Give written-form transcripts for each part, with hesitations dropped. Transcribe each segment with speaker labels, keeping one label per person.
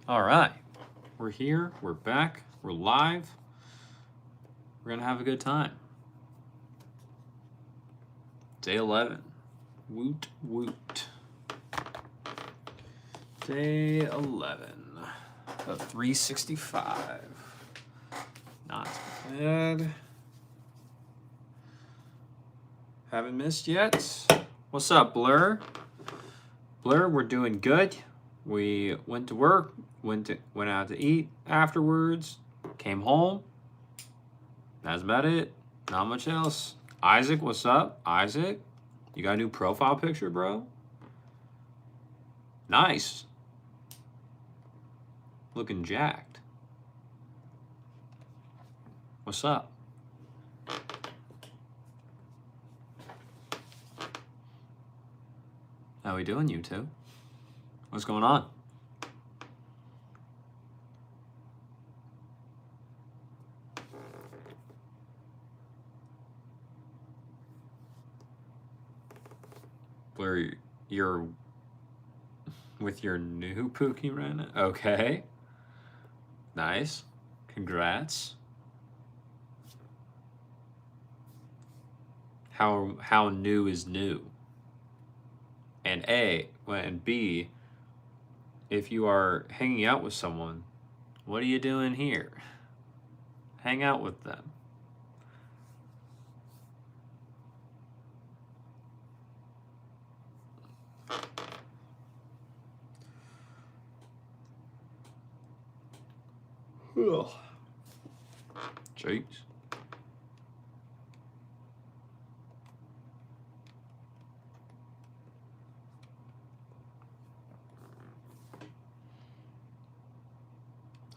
Speaker 1: All right. We're here. We're back. We're live. We're going to have a good time. Day 11. Woot woot. Day 11 of 365. Not bad. Haven't missed yet. What's up, Blur? Blur, we're doing good. We went to work, went out to eat afterwards, came home. That's about it. Not much else. Isaac, what's up? Isaac, you got a new profile picture, bro? Nice. Looking jacked. What's up? How we doing, you two? What's going on? Where you're with your new Pookie right now? Okay. Nice. Congrats. How new is new? And B, if you are hanging out with someone, what are you doing here? Hang out with them. Ugh. Jeez.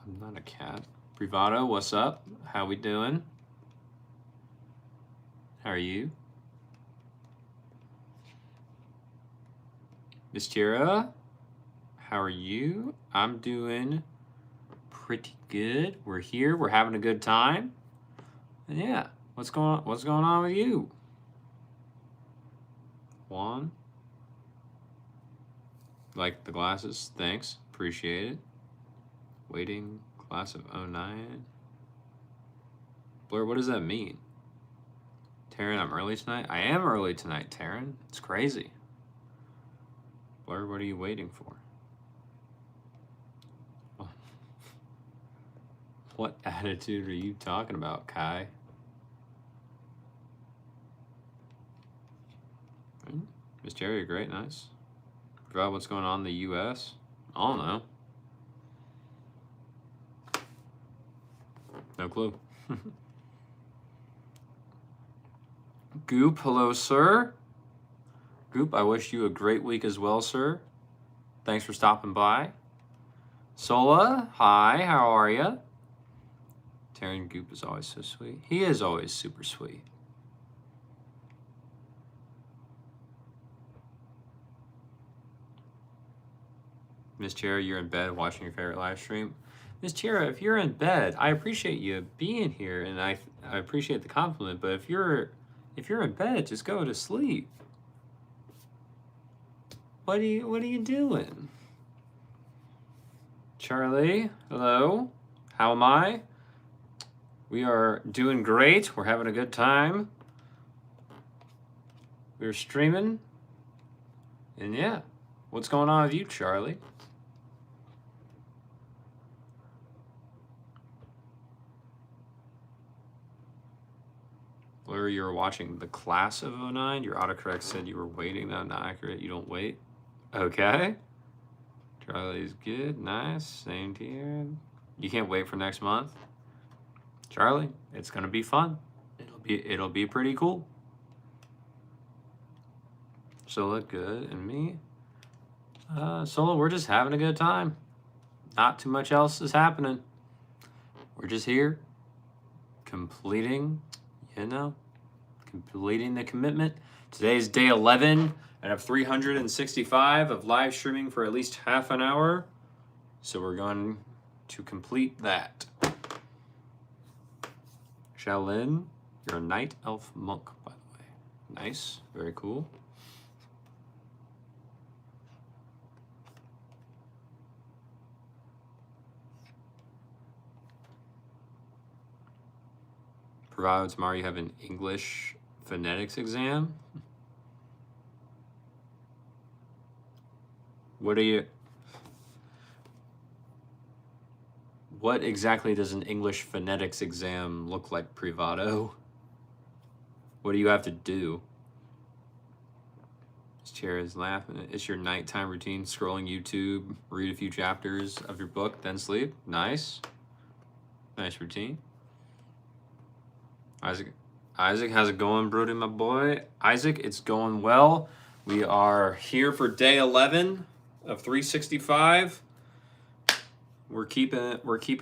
Speaker 1: I'm not a cat. Privado, what's up? How we doing? How are you? Miss Tira, how are you? I'm doing pretty good. We're here. We're having a good time. And yeah, what's going on with you? Juan, like the glasses? Thanks. Appreciate it. Waiting, class of 09. Blur, what does that mean? Taryn, I'm early tonight? I am early tonight, Taryn. It's crazy. Blur, what are you waiting for? What attitude are you talking about, Kai? Miss Jerry, great, nice. Forgot what's going on in the U.S.? I don't know. No clue. Goop, hello, sir. Goop, I wish you a great week as well, sir. Thanks for stopping by. Sola, hi, how are you? Taryn Goop is always so sweet. He is always super sweet. Miss Chera, you're in bed watching your favorite live stream. Miss Chera, if you're in bed, I appreciate you being here, and I appreciate the compliment. But if you're in bed, just go to sleep. What are you doing? Charlie, hello. How am I? We are doing great. We're having a good time. We're streaming. And yeah, what's going on with you, Charlie? Blur, you were watching the class of 09. Your autocorrect said you were waiting. No, not accurate. You don't wait. Okay. Charlie's good. Nice. Same to you. You can't wait for next month. Charlie, it's gonna be fun. It'll be pretty cool. Sola, good, and me. Sola, we're just having a good time. Not too much else is happening. We're just here, completing the commitment. Today's day 11 out of 365 of live streaming for at least half an hour. So we're going to complete that. Shaolin, you're a night elf monk, by the way. Nice, very cool. Bravado, tomorrow you have an English phonetics exam. What exactly does an English phonetics exam look like, Privado? What do you have to do? This chair is laughing. It's your nighttime routine, scrolling YouTube, read a few chapters of your book, then sleep. Nice. Nice routine. Isaac, how's it going, Brody, my boy? Isaac, it's going well. We are here for day 11 of 365. We're keeping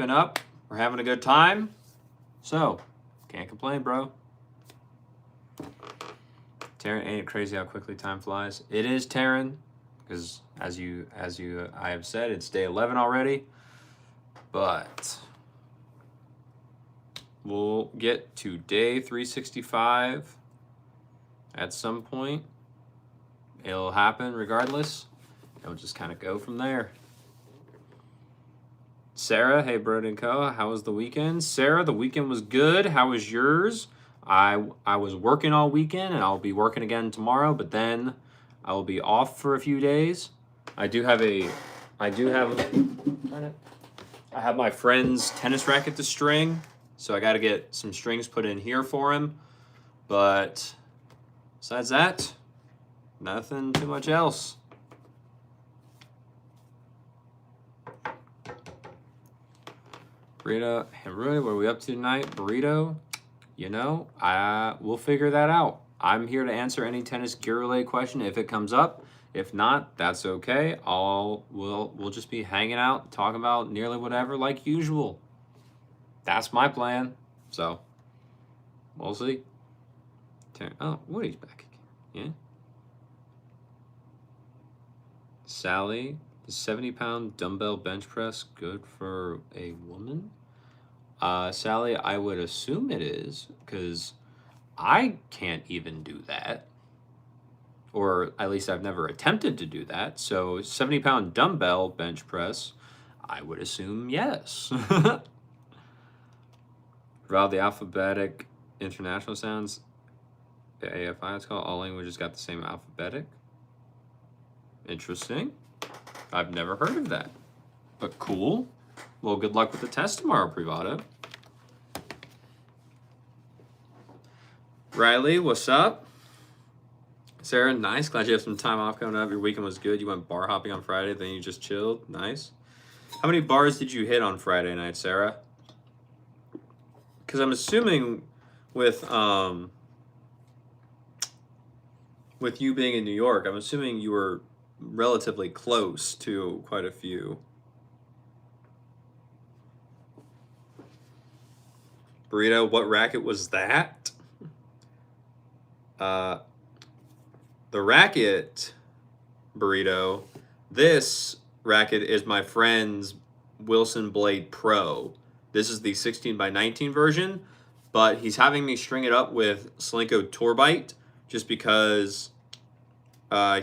Speaker 1: up. We're having a good time. So, can't complain, bro. Taryn, ain't it crazy how quickly time flies? It is, Taryn, because as I have said, it's day 11 already. But we'll get to day 365 at some point. It'll happen regardless. It'll just kind of go from there. Sarah, hey, Brody and Co. How was the weekend? Sarah, the weekend was good. How was yours? I was working all weekend, and I'll be working again tomorrow, but then I will be off for a few days. I have my friend's tennis racket to string, so I got to get some strings put in here for him. But besides that, nothing too much else. Burrito and Roy, what are we up to tonight? Burrito, we'll figure that out. I'm here to answer any tennis gear-related question if it comes up. If not, that's okay. We'll just be hanging out, talking about nearly whatever like usual. That's my plan. So, we'll see. Oh, Woody's back again. Yeah. Sally, the 70-pound dumbbell bench press good for a woman? Sally, I would assume it is, because I can't even do that. Or at least I've never attempted to do that. So 70-pound dumbbell bench press, I would assume yes. Throughout the alphabetic international sounds, the AFI, it's called, all languages got the same alphabetic. Interesting. I've never heard of that. But cool. Well, good luck with the test tomorrow, Privado. Riley, what's up? Sarah, nice. Glad you have some time off coming up. Your weekend was good. You went bar hopping on Friday, then you just chilled. Nice. How many bars did you hit on Friday night, Sarah? Because I'm assuming with you being in New York, I'm assuming you were relatively close to quite a few. Burrito, what racket was that? The racket, Burrito, this racket is my friend's Wilson Blade Pro. This is the 16x19 version, but he's having me string it up with Slinko Torbite just because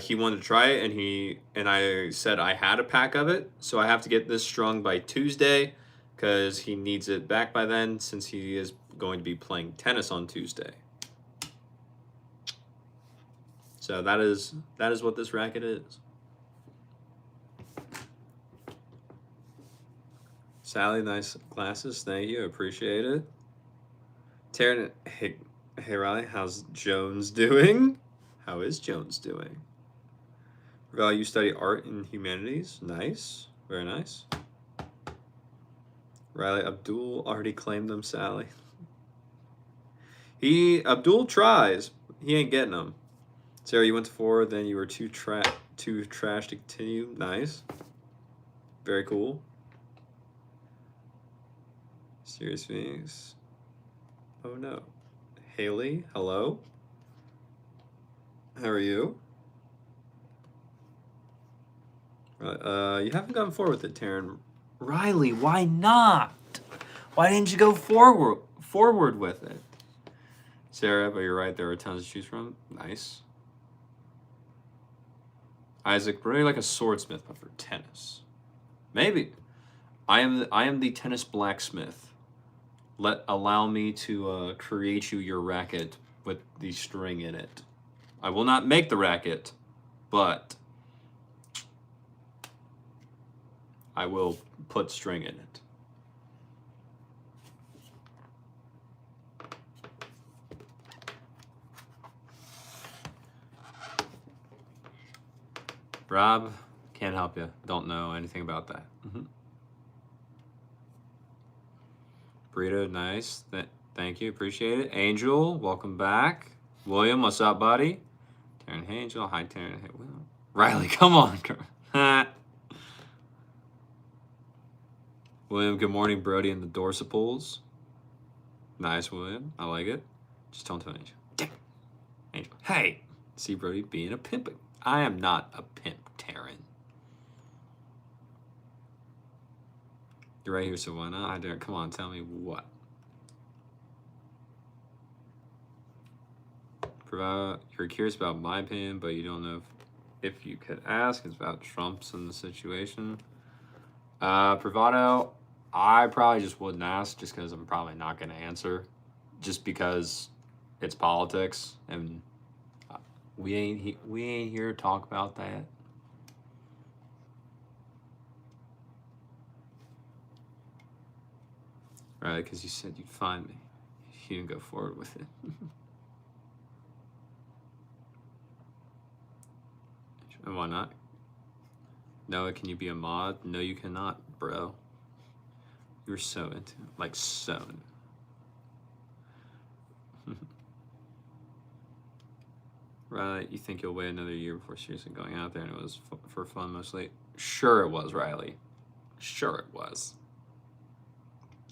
Speaker 1: he wanted to try it, and I said I had a pack of it, so I have to get this strung by Tuesday because he needs it back by then since he is going to be playing tennis on Tuesday. So that is what this racket is. Sally, nice glasses. Thank you. Appreciate it. Taryn, hey Riley, how's Jones doing? How is Jones doing? Val, you study art and humanities. Nice. Very nice. Riley, Abdul already claimed them, Sally. Abdul tries. He ain't getting them. Sarah, you went to 4, then you were too trash to continue. Nice. Very cool. Serious Phoenix. Oh no. Haley, hello. How are you? You haven't gone forward with it, Taryn. Riley, why not? Why didn't you go forward with it? Sarah, but you're right, there are tons to choose from. Nice. Isaac, really like a swordsmith, but for tennis. Maybe. I am the tennis blacksmith. allow me to create you your racket with the string in it. I will not make the racket, but I will put string in it. Rob, can't help you. Don't know anything about that. Burrito, nice. Thank you. Appreciate it. Angel, welcome back. William, what's up, buddy? Taryn Angel. Hi, Taryn. Hey, Riley, come on. William, good morning, Brody and the Dorsiples. Nice, William. I like it. Just don't tell Angel. Damn. Angel. Hey. See Brody being a pimp. I am not a pimp, Taryn. You're right here, so why not? I dare. Come on, tell me what. You're curious about my opinion, but you don't know if you could ask. It's about Trump's in the situation. Privado, I probably just wouldn't ask just because I'm probably not going to answer. Just because it's politics and we ain't here to talk about that. Right, because you said you'd find me. You didn't go forward with it. And why not? Noah, can you be a mod? No, you cannot, bro. You're so into it. Like, so into it. Riley, you think you'll wait another year before seriously going out there and it was for fun mostly? Sure it was, Riley. Sure it was.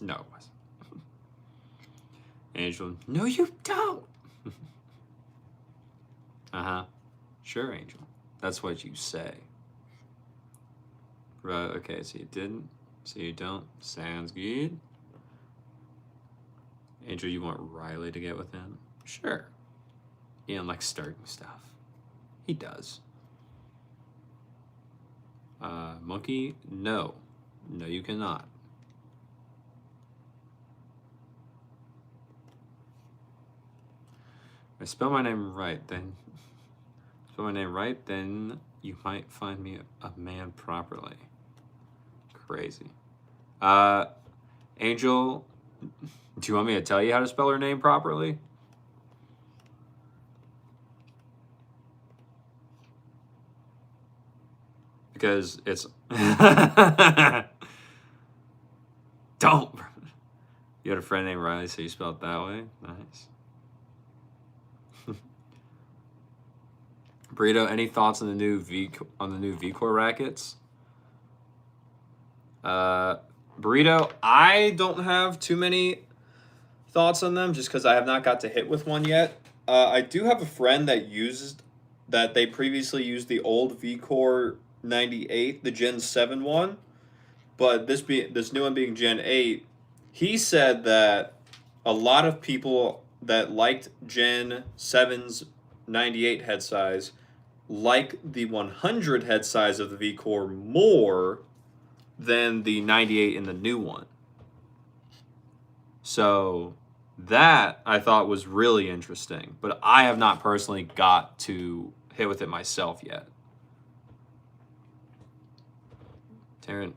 Speaker 1: No, it wasn't. Angel, no, you don't. Uh-huh. Sure, Angel. That's what you say. Right, okay, so you didn't, so you don't. Sounds good. Angel, you want Riley to get with him? Sure. Ian likes starting stuff. He does. Monkey, no. No, you cannot. If I spell my name right, then you might find me a man properly. Crazy. Angel, do you want me to tell you how to spell her name properly? Because it's don't. You had a friend named Riley, so you spelled it that way. Nice. Burrito, any thoughts on the new VCore rackets? Burrito, I don't have too many thoughts on them just because I have not got to hit with one yet. I do have a friend that they previously used the old VCore 98, the Gen 7 one, but this new one being Gen 8, he said that a lot of people that liked Gen 7's 98 head size like the 100 head size of the VCore more than the 98 in the new one. So that I thought was really interesting, but I have not personally got to hit with it myself yet. Taryn.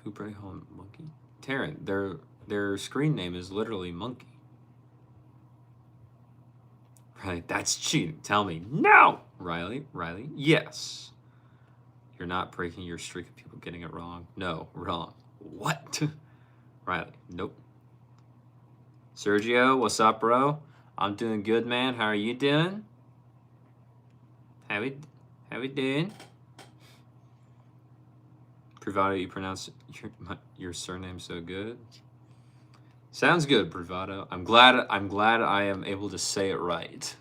Speaker 1: Who pray home monkey? Taryn, their screen name is literally Monkey. Riley, that's cheating. Tell me no. Riley, yes. You're not breaking your streak of people getting it wrong. No, wrong. What? Riley, nope. Sergio, what's up, bro? I'm doing good, man. How are you doing? How we doing? Privado, you pronounce your surname so good. Sounds good, Privado. I'm glad I am able to say it right.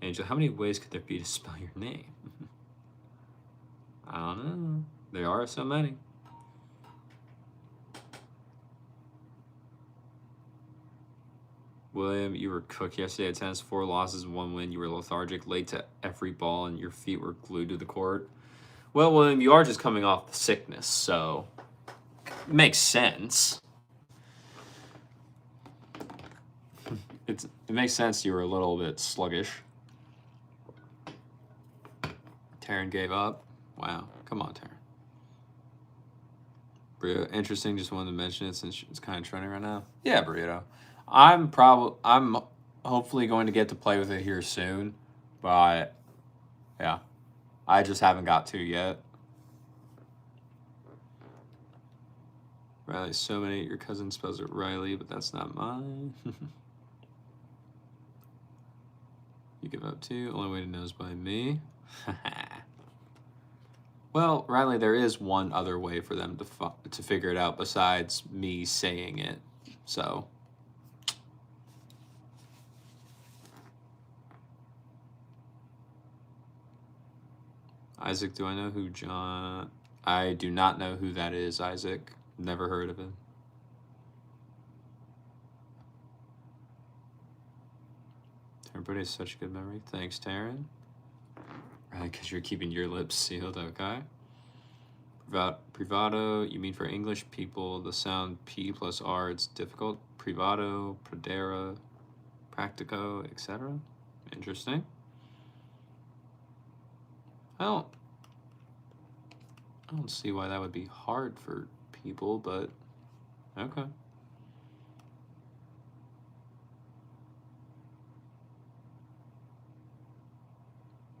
Speaker 1: Angel, how many ways could there be to spell your name? I don't know. There are so many. William, you were cooked yesterday at tennis. 4 losses and 1 win. You were lethargic, late to every ball, and your feet were glued to the court. Well, William, you are just coming off the sickness, so it makes sense. It makes sense you were a little bit sluggish. Taryn gave up. Wow. Come on, Taryn. Burrito, interesting. Just wanted to mention it since it's kind of trending right now. Yeah, Burrito. I'm hopefully going to get to play with it here soon, but yeah, I just haven't got to yet. Riley, so many. Your cousin spells it Riley, but that's not mine. You give up too. Only way to know is by me. Well, Riley, there is one other way for them to figure it out besides me saying it. So. Isaac, do I know who John... I do not know who that is, Isaac. Never heard of him. Everybody has such a good memory. Thanks, Taryn. Right, because you're keeping your lips sealed, okay. Privado, you mean for English people, the sound P plus R, it's difficult. Privado, pradera, practico, etc. Interesting. I don't see why that would be hard for people, but okay.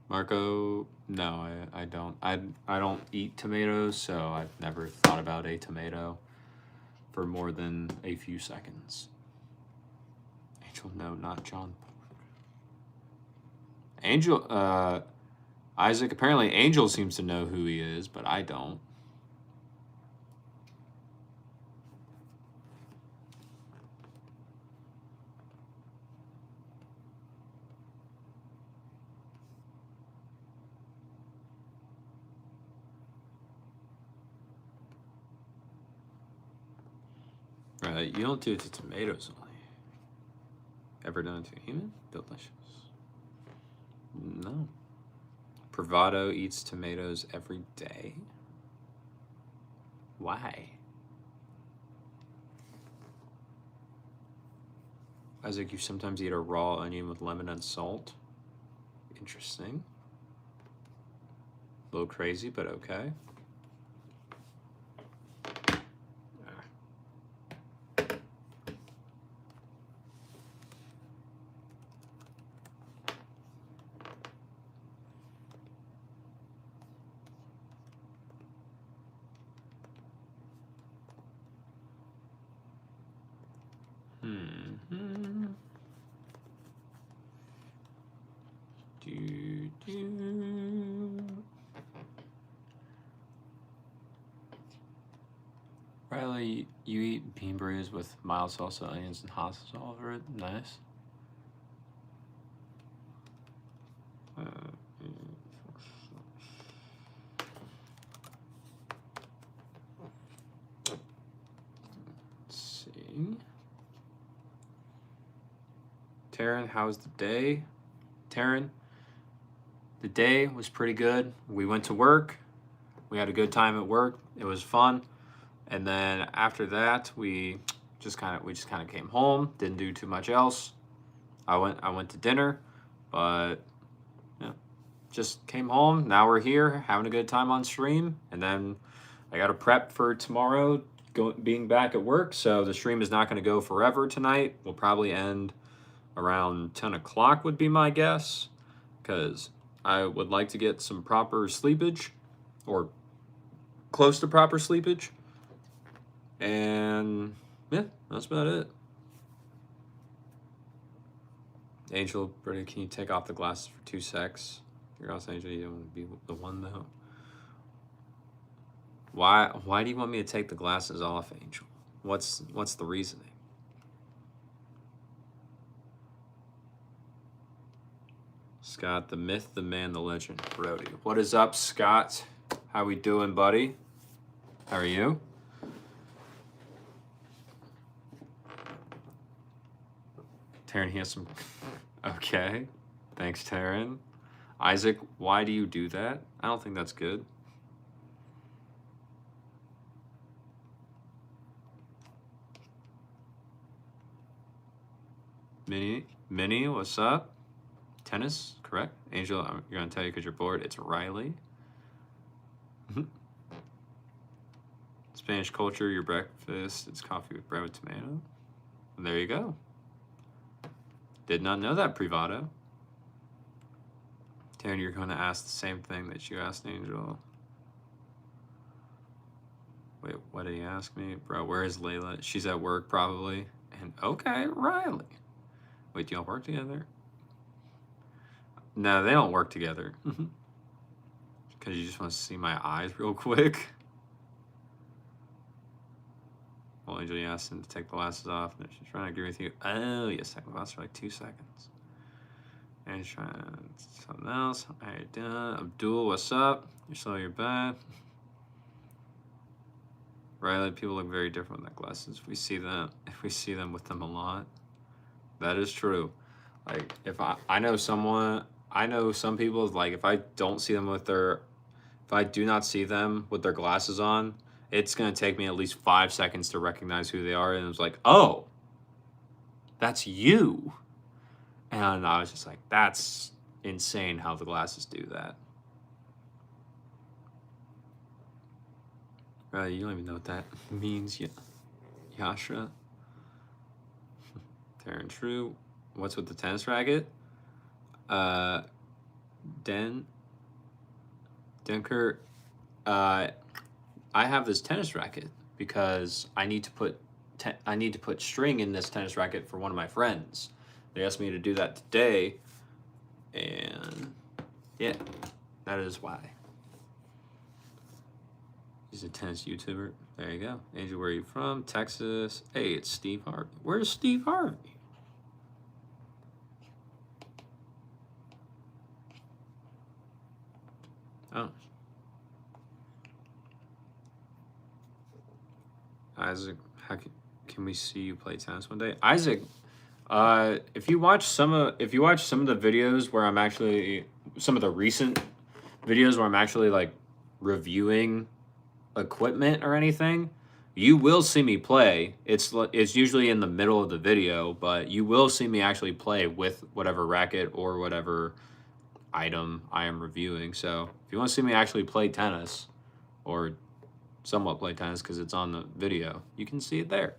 Speaker 1: Marco, no, I don't. I don't eat tomatoes, so I've never thought about a tomato for more than a few seconds. Angel, no, not John. Angel, Isaac, apparently Angel seems to know who he is, but I don't. You don't do it to tomatoes only. Ever done it to a human? Delicious. No. Privado eats tomatoes every day. Why? Isaac, you sometimes eat a raw onion with lemon and salt. Interesting. A little crazy, but okay. Riley, you eat bean burritos with mild salsa, onions, and hot sauce all over it. Nice. Let's see. Taryn, how's the day? Taryn, the day was pretty good. We went to work. We had a good time at work. It was fun. And then after that, we just kind of came home. Didn't do too much else. I went to dinner, but yeah, just came home. Now we're here having a good time on stream, and then I got to prep for tomorrow, being back at work. So the stream is not going to go forever tonight. We'll probably end around 10 o'clock would be my guess, because I would like to get some proper sleepage, or close to proper sleepage. And yeah, that's about it. Angel, Brittany, can you take off the glasses for 2 secs? You're also Angel, you don't want to be the one though. Why do you want me to take the glasses off, Angel? What's the reasoning? Scott, the myth, the man, the legend, Brody. What is up, Scott? How we doing, buddy? How are you? Taryn, he has some. Okay. Thanks, Taryn. Isaac, why do you do that? I don't think that's good. Minnie, what's up? Tennis, correct? Angel, you're gonna tell you because you're bored. It's Riley. Spanish culture, your breakfast, it's coffee with bread with tomato. And there you go. Did not know that, Privado. Taryn, you're going to ask the same thing that you asked Angel. Wait, what did he ask me? Bro, where is Layla? She's at work, probably. And okay, Riley. Wait, do y'all work together? No, they don't work together. Because you just want to see my eyes real quick. Well, Angel, you asked him to take the glasses off. And she's trying to agree with you. Oh, yes, take the glasses for like 2 seconds. And he's trying something else. How you doing? Abdul, what's up? You're slow, you're bad. Riley, people look very different with that glasses. If we see them with them a lot. That is true. Like, if I know some people, like, if I do not see them with their glasses on, it's going to take me at least 5 seconds to recognize who they are. And it's like, oh, that's you. And I was just like, that's insane how the glasses do that. Right, you don't even know what that means. Yashra. Taryn True. What's with the tennis racket? Denker. I have this tennis racket because I need to put string in this tennis racket for one of my friends. They asked me to do that today, and yeah, that is why. He's a tennis YouTuber. There you go. Angel, where are you from? Texas. Hey, it's Steve Harvey. Where's Steve Harvey? Oh. Isaac, how can we see you play tennis one day? Isaac, if you watch some of the videos where I'm actually, some of the recent videos where I'm actually like reviewing equipment or anything, you will see me play. It's usually in the middle of the video, but you will see me actually play with whatever racket or whatever item I am reviewing. So if you want to see me actually play tennis, or somewhat play tennis because it's on the video, you can see it there.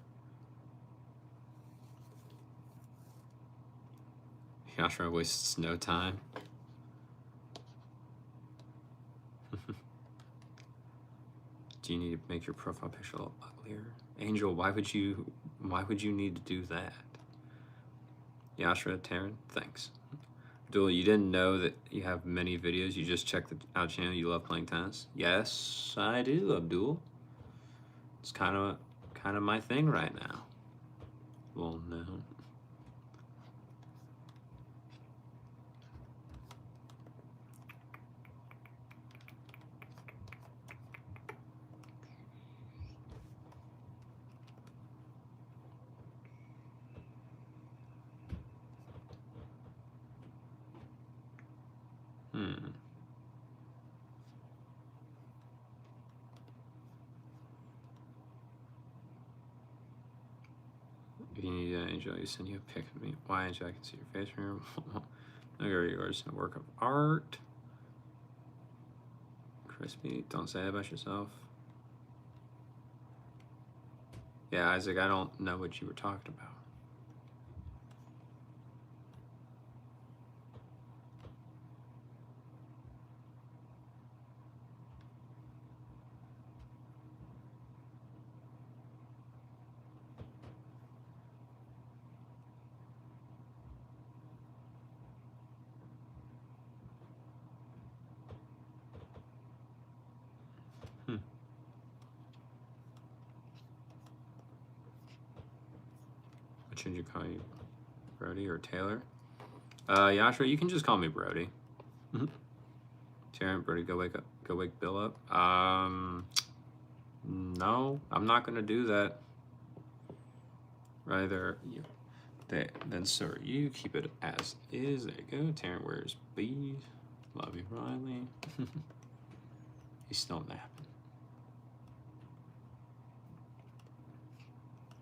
Speaker 1: Yashra wastes no time. Do you need to make your profile picture a little uglier? Angel, why would you need to do that? Yashra, Taryn, thanks. Abdul, you didn't know that you have many videos. You just checked out channel. You love playing tennis. Yes, I do, Abdul. It's kind of my thing right now. Well, no. If you need an Angel, you send you a pic of me. Why, Angel? I can see your face from here. There you are. It's a work of art. Crispy. Don't say that about yourself. Yeah, Isaac, I don't know what you were talking about. What should you call you? Brody or Taylor? Yashra, you can just call me Brody. Taryn, Brody, go wake Bill up. No, I'm not gonna do that. Right there. Then sir, you keep it as is. There you go. Taryn wears B. Love you, Riley. He's still napping.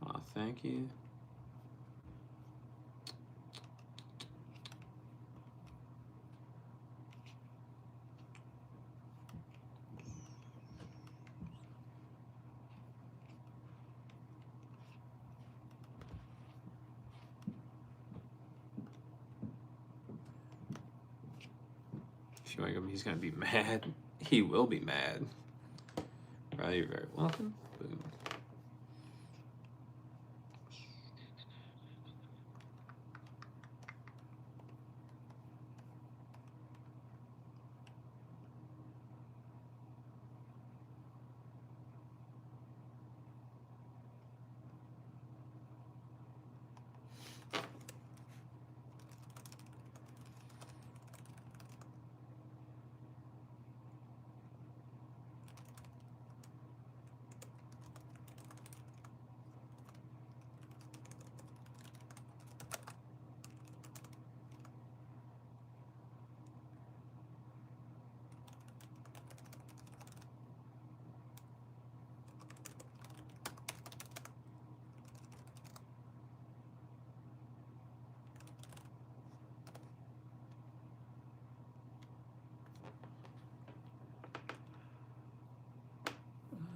Speaker 1: Aw, thank you. If you wake him, he's gonna be mad. He will be mad. Riley, you're very welcome. Boom.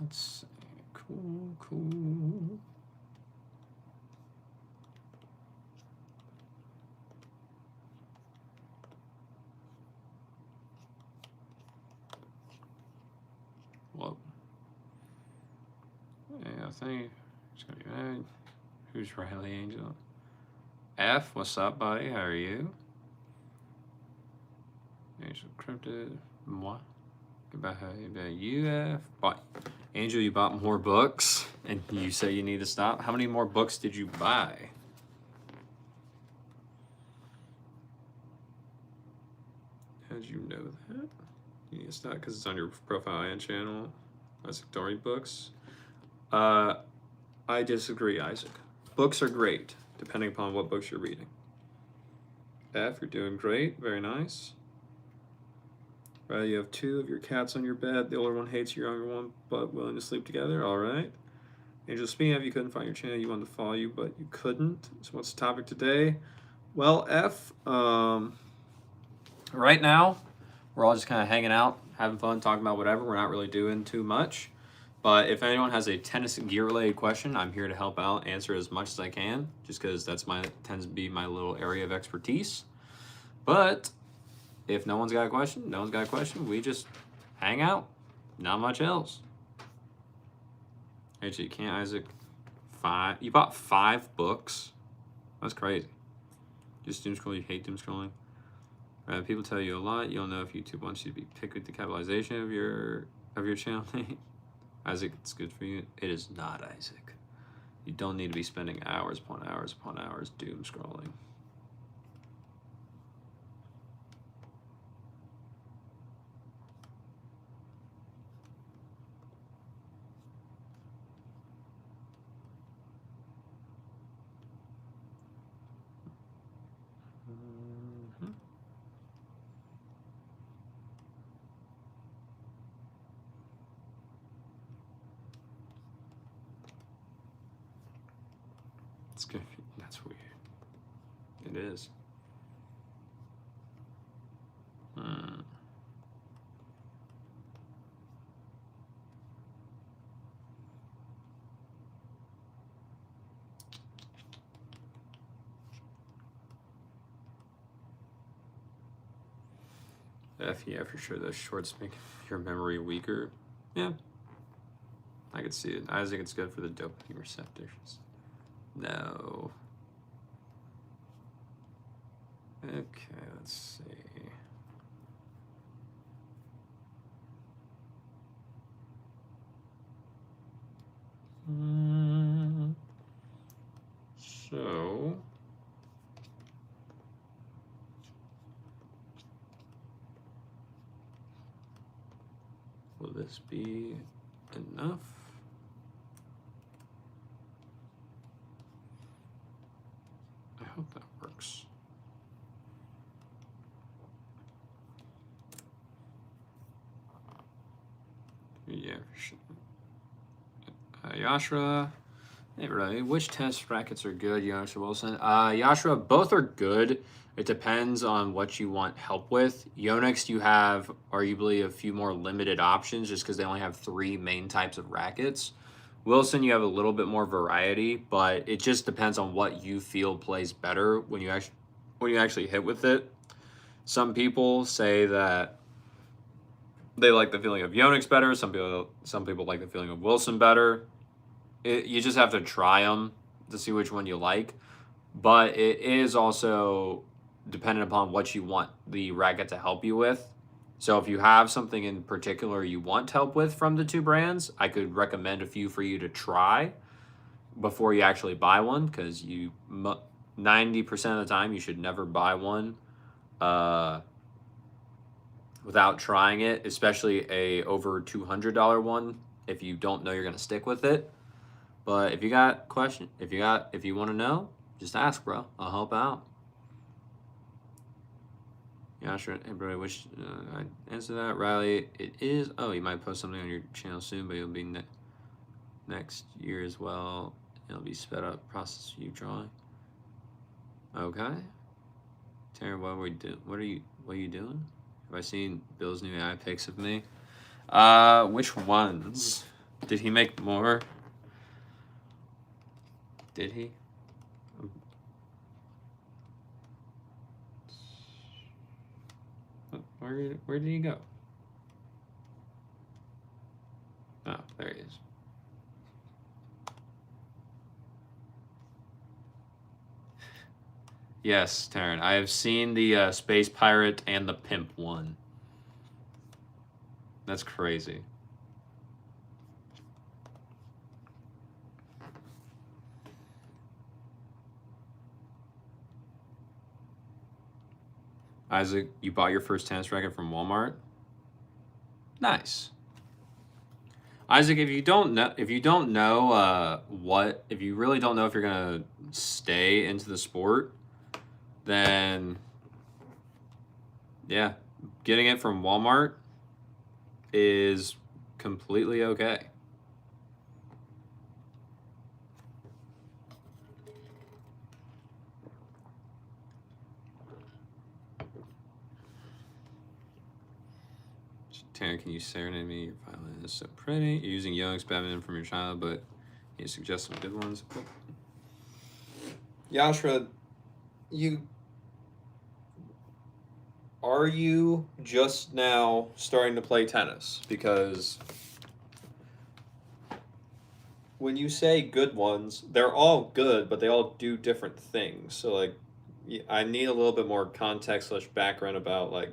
Speaker 1: Let's see. Cool. Whoa. Yeah, I think it's gonna be mad. Who's Riley Angel? F, what's up, buddy? How are you? Angel Cryptid. Moi. Goodbye, you, F. But Angel, you bought more books, and you say you need to stop. How many more books did you buy? How'd you know that? You need to stop because it's on your profile and channel. Isaac Dory books. I disagree, Isaac. Books are great, depending upon what books you're reading. F, you're doing great. Very nice. Right, you have 2 of your cats on your bed. The older one hates your younger one, but willing to sleep together. All right. Angel Spin, you couldn't find your channel. You wanted to follow you, but you couldn't. So what's the topic today? Well, F, right now, we're all just kind of hanging out, having fun, talking about whatever. We're not really doing too much. But if anyone has a tennis gear-related question, I'm here to help out, answer as much as I can, just because that's tends to be my little area of expertise. But if no one's got a question, no one's got a question. We just hang out. Not much else. Actually, you can't, Isaac. 5. You bought 5 books? That's crazy. Just doom scrolling. You hate doom scrolling. People tell you a lot. You don't know if YouTube wants you to be picked with the capitalization of your channel name. Isaac, it's good for you. It is not, Isaac. You don't need to be spending hours upon hours upon hours doom scrolling. It's good. That's weird. It is. F, yeah, for sure. Those shorts make your memory weaker. Yeah, I could see it. Isaac, it's good for the dopamine receptors. No. Okay, let's see. So will this be enough? hope that works. Yeah. Yashra. Hey, really, which tennis rackets are good, Yashra Wilson? Yashra, both are good. It depends on what you want help with. Yonex, you have arguably a few more limited options just because they only have 3 main types of rackets. Wilson, you have a little bit more variety, but it just depends on what you feel plays better when you actually hit with it. Some people say that they like the feeling of Yonex better. Some people like the feeling of Wilson better. You just have to try them to see which one you like. But it is also dependent upon what you want the racket to help you with. So if you have something in particular you want help with from the 2 brands, I could recommend a few for you to try before you actually buy one, because 90% of the time you should never buy one without trying it, especially a over $200 one if you don't know you're going to stick with it. But if you got question, if you want to know, just ask, bro. I'll help out. Yeah, sure. Hey, bro, I answer that. Riley, it is. Oh, you might post something on your channel soon, but it'll be next year as well. It'll be sped up process for you drawing. Okay. Taryn, what are you doing? Have I seen Bill's new AI pics of me? Which ones? Did he make more? Did he? Where did he go? Oh, there he is. Yes, Taryn. I have seen the Space Pirate and the Pimp one. That's crazy. Isaac, you bought your first tennis racket from Walmart? Nice. Isaac, if you really don't know if you're gonna stay into the sport, then yeah, getting it from Walmart is completely okay. Taryn, can you serenade me? Your violin is so pretty. You're using Young's badminton from your child, but can you suggest some good ones? Yashra, are you just now starting to play tennis? Because when you say good ones, they're all good, but they all do different things. So like, I need a little bit more context / background about like,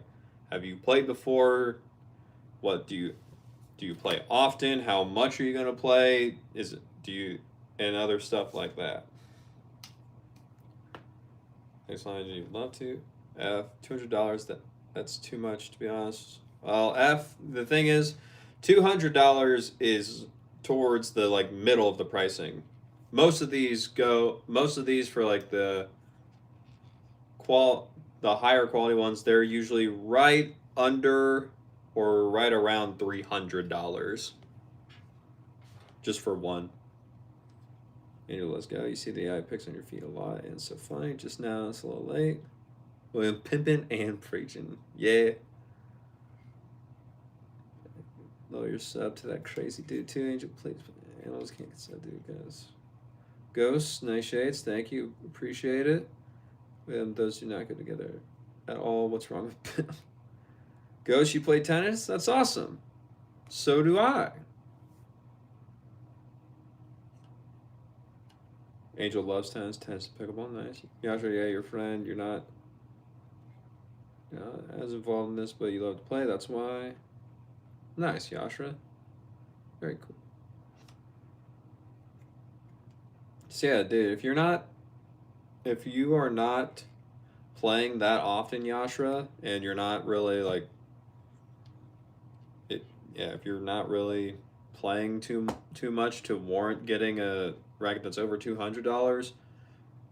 Speaker 1: have you played before? What do you play often? How much are you going to play? And other stuff like that. Next line, you'd love to. F, $200. That's too much, to be honest. Well, F, the thing is, $200 is towards the like middle of the pricing. Most of these for like the higher quality ones, they're usually right under or right around $300 just for one. Angel, let's go. You see the AI pics on your feet a lot, and it's so funny. Just now, it's a little late. William pimping and preaching. Yeah. Lower your sub to that crazy dude too, Angel. Please. Animals can't get sub dude, guys. Ghosts, nice shades. Thank you. Appreciate it. Those do not go together at all. What's wrong with Pimp? Ghost, you play tennis? That's awesome. So do I. Angel loves tennis. Tennis pickleball, nice. Yashra, yeah, your friend. You're not as involved in this, but you love to play. That's why. Nice, Yashra. Very cool. So yeah, dude, if you are not playing that often, Yashra, and you're not really like if you're not really playing too much to warrant getting a racket that's over $200,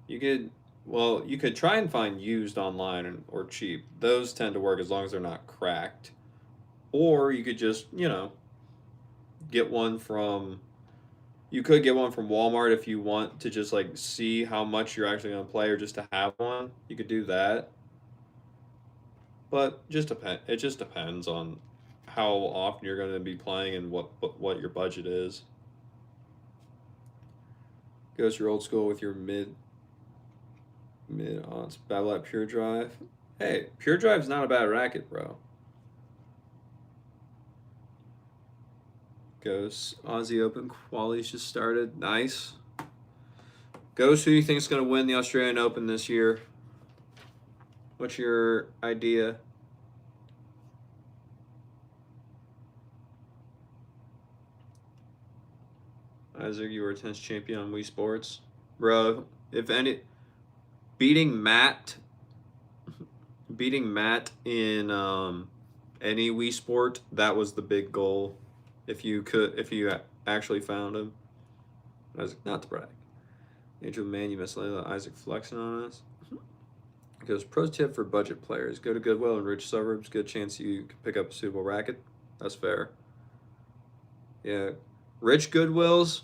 Speaker 1: you could Well, you could try and find used online or cheap. Those tend to work as long as they're not cracked. Or you could just, get one from you could get one from Walmart if you want to just like see how much you're actually going to play or just to have one. You could do that. But it just depends on how often you're going to be playing and what your budget is. Goes your old school with your mid odds. Battle at Pure Drive. Hey, Pure Drive's not a bad racket, bro. Goes Aussie Open qualities just started. Nice. Goes who you think's going to win the Australian Open this year? What's your idea? Isaac, you were a tennis champion on Wii Sports. Bro, if any beating Matt in any Wii Sport, that was the big goal. If you actually found him. Isaac, not to brag. Angel Man, you missed Layla. Isaac flexing on us. It goes, pro tip for budget players. Go to Goodwill in rich suburbs. Good chance you can pick up a suitable racket. That's fair. Yeah. Rich Goodwills,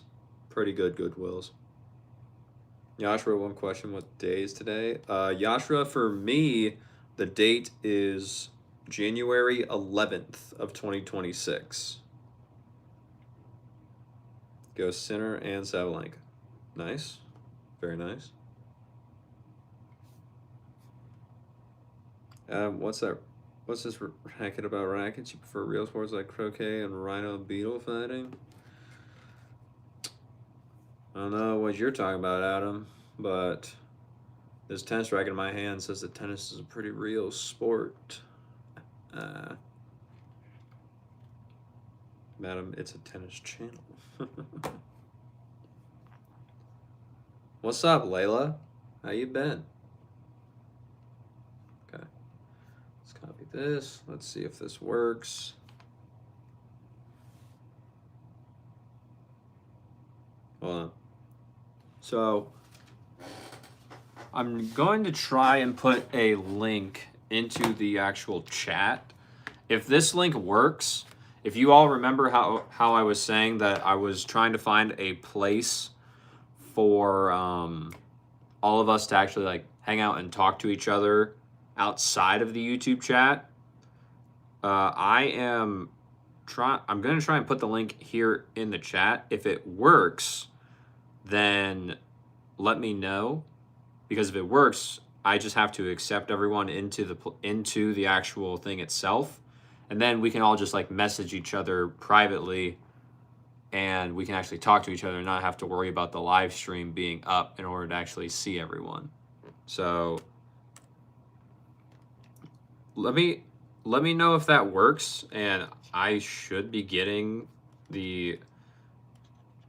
Speaker 1: pretty good Goodwills. Yashra, one question. What day is today? Yashra, for me, the date is January 11th of 2026. Go Sinner and Sabalenka. Nice. Very nice. What's that? What's this racket about rackets? You prefer real sports like croquet and rhino and beetle fighting? I don't know what you're talking about, Adam, but this tennis racket in my hand says that tennis is a pretty real sport. Madam, it's a tennis channel. What's up, Layla? How you been? Okay. Let's copy this. Let's see if this works. Hold on. So, I'm going to try and put a link into the actual chat. If this link works, if you all remember how I was saying that I was trying to find a place for all of us to actually like hang out and talk to each other outside of the YouTube chat, I'm going to try and put the link here in the chat. If it works, then let me know, because if it works, I just have to accept everyone into the actual thing itself, and then we can all just like message each other privately, and we can actually talk to each other and not have to worry about the live stream being up in order to actually see everyone. So let me know if that works, and I should be getting the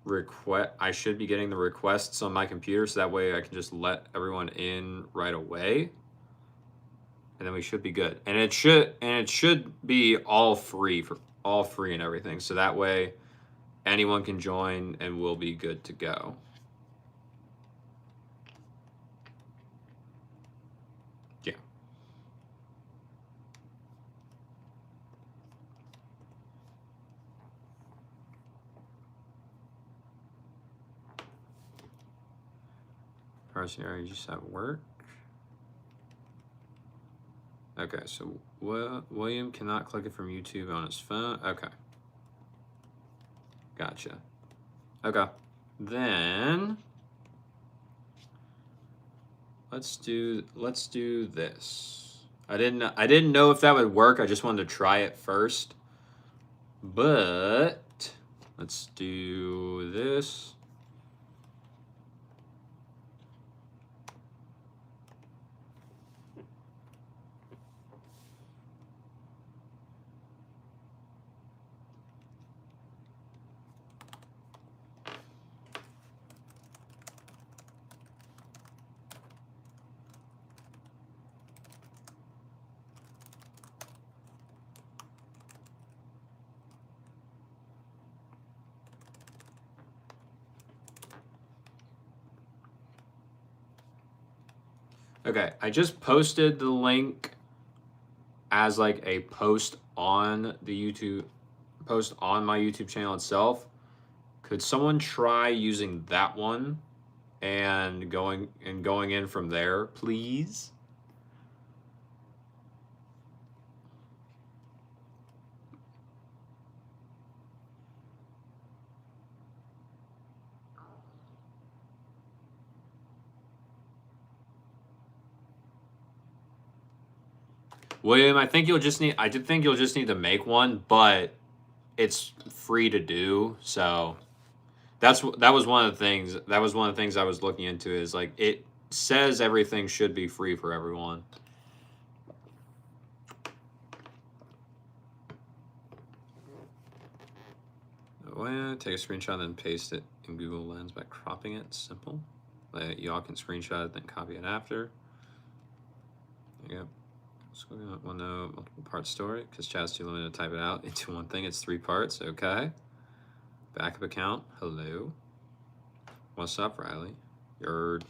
Speaker 1: requests on my computer, so that way I can just let everyone in right away, and then we should be good. And it should be all free and everything, so that way anyone can join and we'll be good to go. Yeah. Parsing area just at work. Okay, so William cannot click it from YouTube on his phone. Okay. Gotcha. Okay. Then let's do this. I didn't know if that would work. I just wanted to try it first. But let's do this. Okay, I just posted the link as like a post on the YouTube post on my YouTube channel itself. Could someone try using that one and going in from there, please? William, I think you'll just need. I did think you'll just need to make one, but it's free to do. So that was one of the things. That was one of the things I was looking into. Is like it says everything should be free for everyone. Well, take a screenshot and then paste it in Google Lens by cropping it. Simple. Y'all can screenshot it then copy it after. There you go. So OneNote multiple part story because chat's too limited to type it out into one thing. It's 3 parts. Okay. Backup account. Hello. What's up, Riley? You're.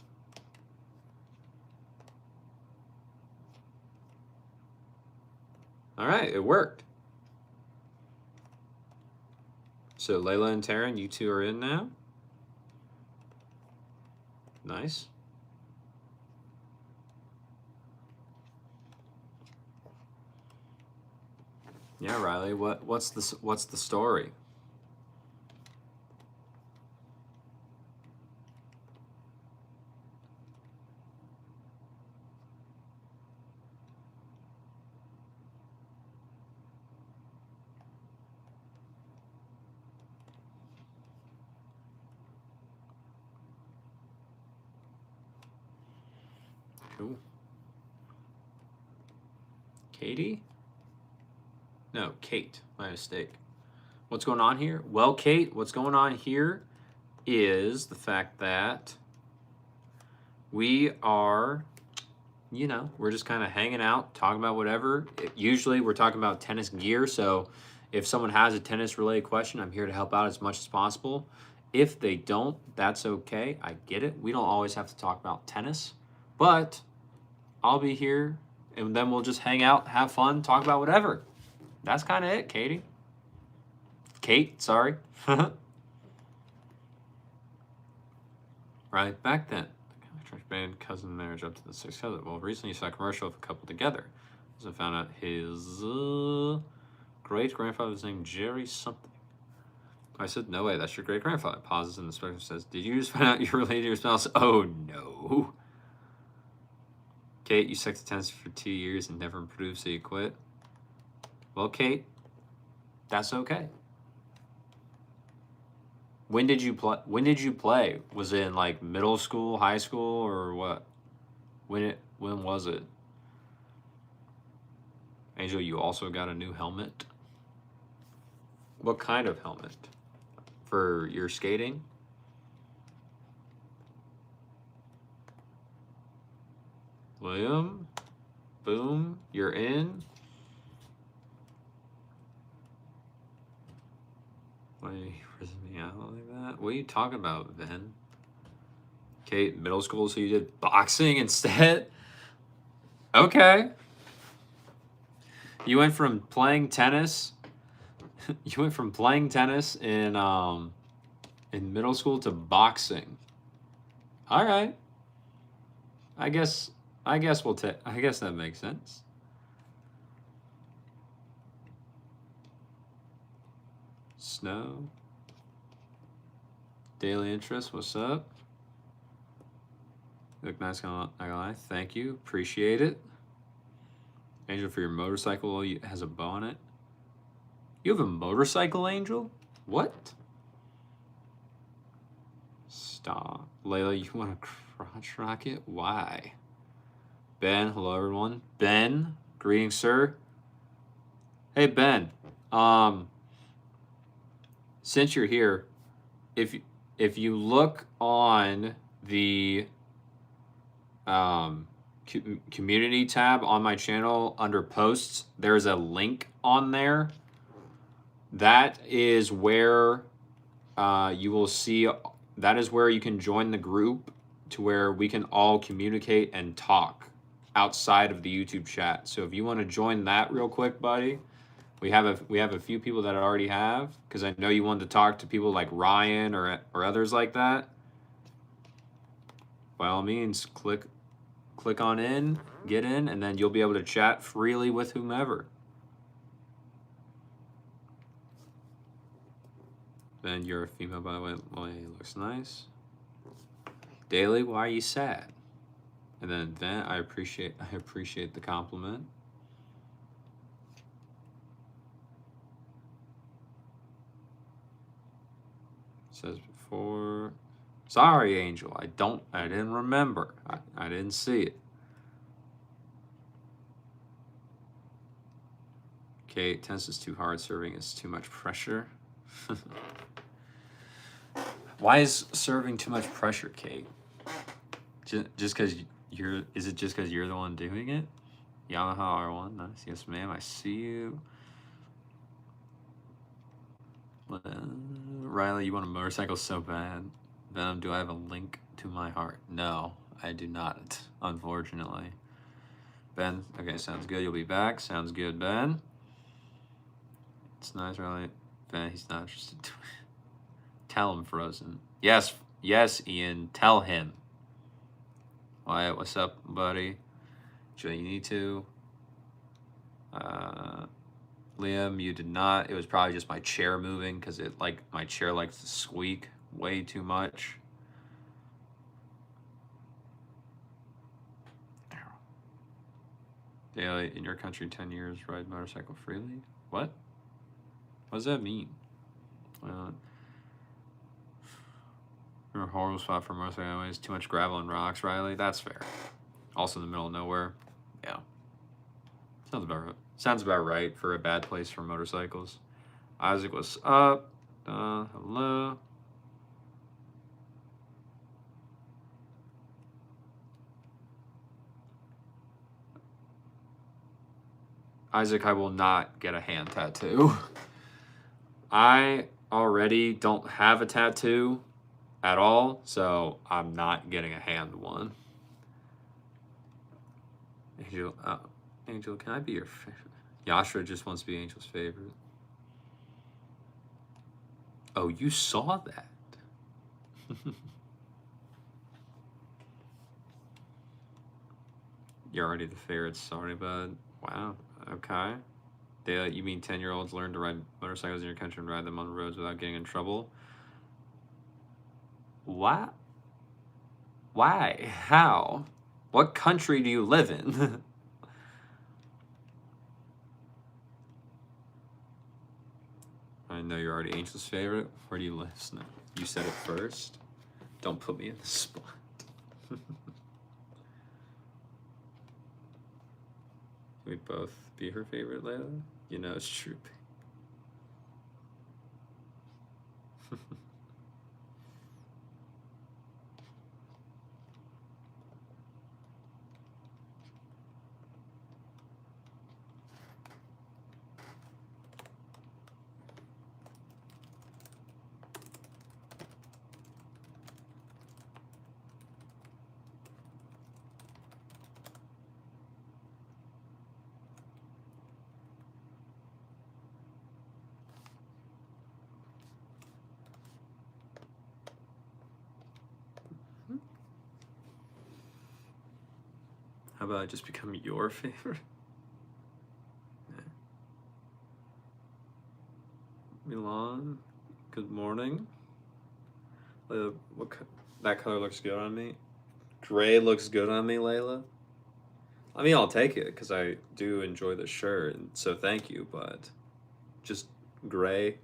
Speaker 1: All right, it worked. So Layla and Taryn, you two are in now. Nice. Yeah, Riley. What's the story? Cool. Katie? No, Kate. My mistake. What's going on here? Well, Kate, what's going on here is the fact that we are, you know, we're just kind of hanging out, talking about whatever. Usually we're talking about tennis gear. So if someone has a tennis related question, I'm here to help out as much as possible. If they don't, that's okay. I get it. We don't always have to talk about tennis, but I'll be here and then we'll just hang out, have fun, talk about whatever. That's kind of it, Katie. Kate, sorry. Right, back then. Church band, cousin marriage up to the 6th cousin. Well, recently you saw a commercial of a couple together. So I found out his great grandfather was named Jerry something. I said, no way, that's your great grandfather. Pauses and the specialist says, did you just find out you're related to your spouse? Oh no. Kate, you sucked at tennis for 2 years and never improved, so you quit. Well, Kate, that's okay. When did you play? When did you play? Was it in like middle school, high school, or what? When was it? Angel, you also got a new helmet. What kind of helmet? For your skating? William, boom, you're in. Why are you freaking me out like that? What are you talking about, Ben? Kate, middle school, so you did boxing instead? Okay. You went from playing tennis. You went from playing tennis in middle school to boxing. All right. I guess we'll take. I guess that makes sense. Snow. Daily interest. What's up? You look nice, not gonna lie. Thank you. Appreciate it. Angel, for your motorcycle has a bow on it. You have a motorcycle, Angel? What? Stop. Layla, you want a crotch rocket? Why? Ben, hello everyone. Ben, greetings, sir. Hey Ben, since you're here, if you look on the community tab on my channel under posts, there's a link on there. That is where you will see. That is where you can join the group to where we can all communicate and talk outside of the YouTube chat. So if you want to join that real quick, buddy, we have a few people that I already have, because I know you wanted to talk to people like Ryan or others like that. By all means, click on in, get in, and then you'll be able to chat freely with whomever. Ben, you're a female, by the way. Well, looks nice. Daily, why are you sad? And then I appreciate the compliment. Says before. Sorry, Angel. I didn't remember. I didn't see it. Okay, tennis is too hard. Serving is too much pressure. Why is serving too much pressure, Kate? Just because is it just because you're the one doing it? Yamaha R1, nice. Yes, ma'am, I see you. Riley, you want a motorcycle so bad. Venom, do I have a link to my heart? No, I do not, unfortunately. Ben, okay, sounds good. You'll be back. Sounds good, Ben. It's nice, Riley. Ben, he's not interested. Tell him, Frozen. Yes, Ian, tell him. Wyatt, what's up, buddy? Joe, you need to. Liam, you did not. It was probably just my chair moving, because my chair likes to squeak way too much. Daily, in your country, 10 years, ride motorcycle freely? What? What does that mean? You're a horrible spot for motorcycle anyways. Too much gravel and rocks, Riley. That's fair. Also in the middle of nowhere. Yeah. Sounds about right for a bad place for motorcycles. Isaac, what's up? Hello. Isaac, I will not get a hand tattoo. I already don't have a tattoo at all, so I'm not getting a hand one. Angel, can I be your favorite? Yashra just wants to be Angel's favorite. Oh, you saw that. You're already the favorite. Sorry, bud. Wow. Okay. You mean 10-year-olds learn to ride motorcycles in your country and ride them on the roads without getting in trouble? What? Why? How? What country do you live in? I know you're already Angel's favorite. Where do you live, Snow? You said it first. Don't put me in the spot. We'd both be her favorite, Layla? You know it's true. How about I just become your favorite? Milan, good morning. Layla, that color looks good on me. Gray looks good on me, Layla. I mean, I'll take it because I do enjoy the shirt, and so thank you, but just gray.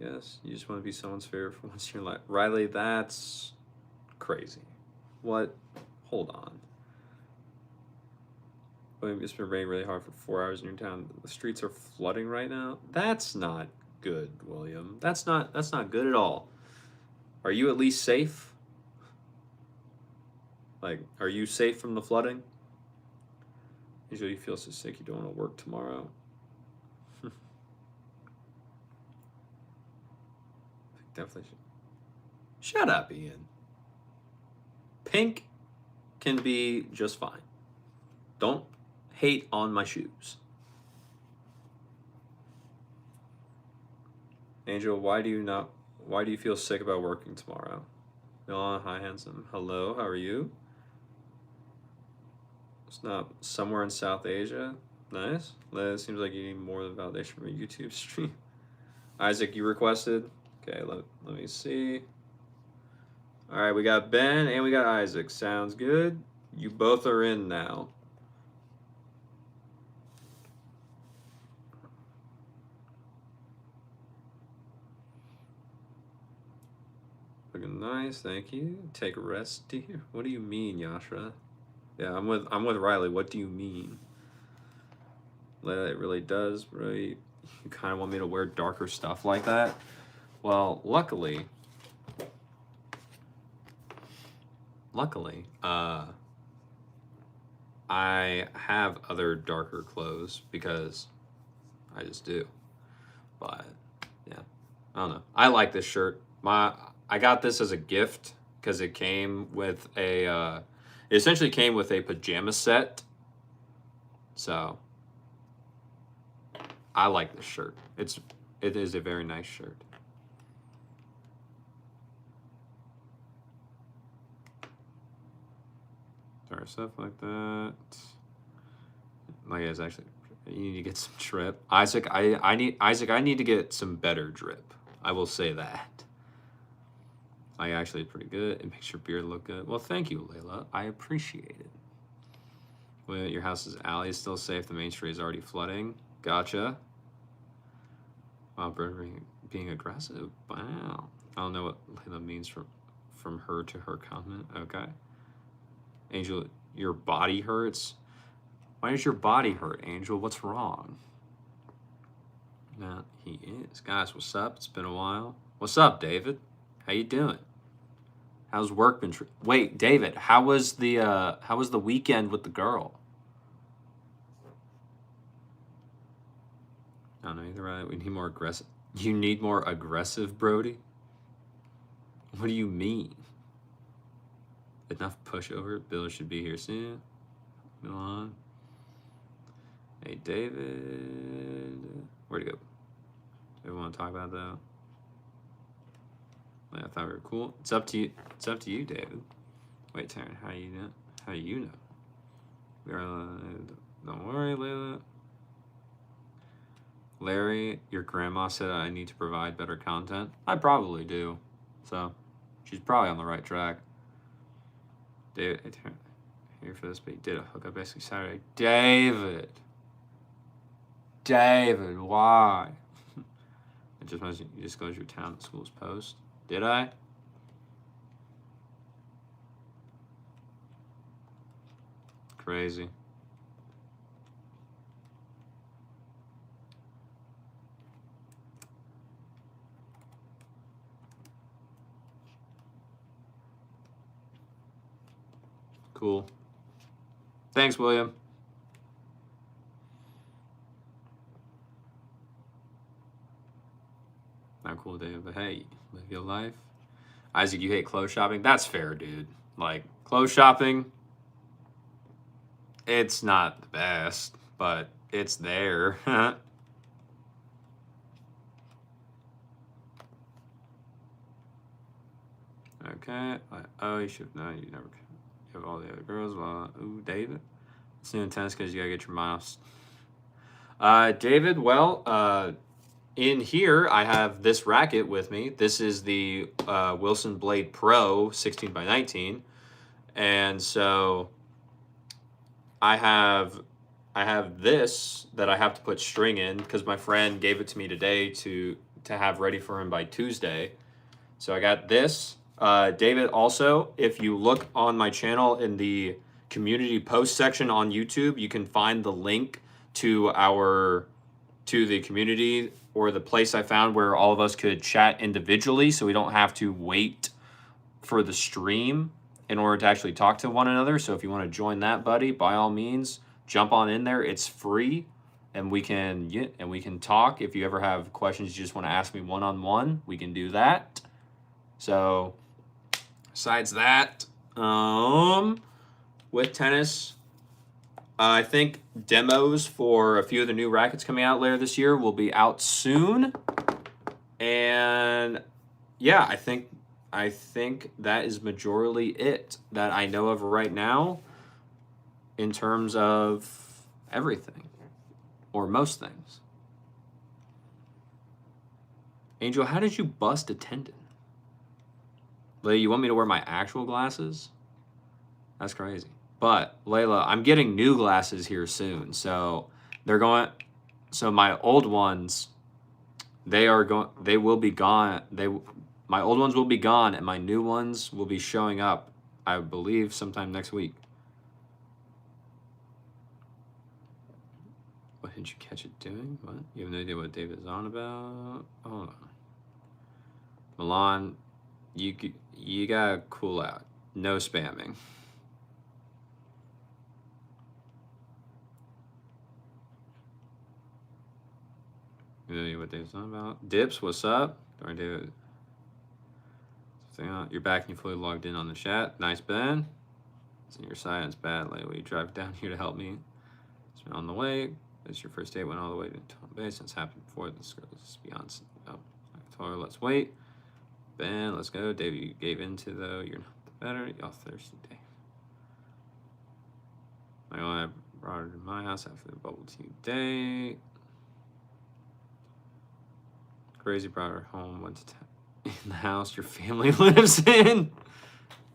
Speaker 1: Yes, you just want to be someone's favorite for once in your life. Riley, that's crazy. What? Hold on. William, it's been raining really hard for 4 hours in your town. The streets are flooding right now. That's not good, William. That's not good at all. Are you at least safe? Like, are you safe from the flooding? Usually you feel so sick you don't want to work tomorrow. definitely. Shut up, Ian. Pink can be just fine. Don't hate on my shoes. Angel, why do you feel sick about working tomorrow? Noah, hi handsome. Hello, how are you? It's not somewhere in South Asia. Nice. It seems like you need more than validation from a YouTube stream. Isaac, you requested? Okay, let me see. All right, we got Ben and we got Isaac. Sounds good. You both are in now. Looking nice, thank you. Take a rest, dear. What do you mean, Yashra? Yeah, I'm with Riley. What do you mean? It really does, right? You kind of want me to wear darker stuff like that? Well, luckily, I have other darker clothes because I just do. But yeah, I don't know. I like this shirt. I got this as a gift because it came with it essentially came with a pajama set. So I like this shirt. It is a very nice shirt. Or stuff like that. Like it's actually, you need to get some drip. Isaac, I need to get some better drip. I will say that. Like actually pretty good. It makes your beard look good. Well, thank you, Layla. I appreciate it. Well, your house's alley is still safe. The main street is already flooding. Gotcha. Wow, Bird being aggressive. Wow. I don't know what Layla means from her to her comment. Okay. Angel, your body hurts? Why does your body hurt, Angel? What's wrong? Nah, he is. Guys, what's up? It's been a while. What's up, David? How you doing? How's work been? Wait, David, how was the weekend with the girl? I don't know either, right? We need more aggressive. You need more aggressive, Brody? What do you mean? Enough pushover. Bill should be here soon. Milan. Hey, David. Where'd he go? Do we want to talk about that? I thought we were cool. It's up to you. It's up to you, David. Wait, Taryn, how do you know? How do you know? Don't worry, Layla. Larry, your grandma said I need to provide better content. I probably do. So, she's probably on the right track. David, here for this, but he did a hookup basically Saturday. David, why? It just means you just go to your town at school's post. Did I? Crazy. Cool. Thanks, William. Not cool, David, but hey, live your life. Isaac, you hate clothes shopping? That's fair, dude. Like, clothes shopping, it's not the best, but it's there. Okay. Oh, you should know. You never have all the other girls. Well, ooh, David. It's new in tennis because you gotta get your mind off. David, well, in here I have this racket with me. This is the Wilson Blade Pro 16 by 19, and so I have this that I have to put string in because my friend gave it to me today to have ready for him by Tuesday. So I got this. David, also, if you look on my channel in the community post section on YouTube, you can find the link to the community or the place I found where all of us could chat individually so we don't have to wait for the stream in order to actually talk to one another. So if you want to join that, buddy, by all means, jump on in there. It's free and we can talk. If you ever have questions you just want to ask me one-on-one, we can do that. So besides that, with tennis, I think demos for a few of the new rackets coming out later this year will be out soon. And yeah, I think that is majorly it that I know of right now in terms of everything or most things. Angel, how did you bust a tendon? Layla, you want me to wear my actual glasses? That's crazy. But Layla, I'm getting new glasses here soon. So they're going, so my old ones, they will be gone. My old ones will be gone and my new ones will be showing up, I believe, sometime next week. What did you catch it doing? What? You have no idea what David is on about? Hold on. Milan, you gotta cool out. No spamming. You know what David's on about? Dips, what's up? Darn David. You're back and you fully logged in on the chat. Nice, Ben. It's in your silence bad. Like, will you drive down here to help me? It's been on the way. It's your first date. Went all the way to Tom Bay. Since happened before. This is beyond. Oh, I told her, let's wait. Ben, let's go. David, you gave in to though. You're not the better. Y'all thirsty, Dave. I brought her to my house after the bubble tea date. Crazy, brought her home. Went to town. In the house your family lives in.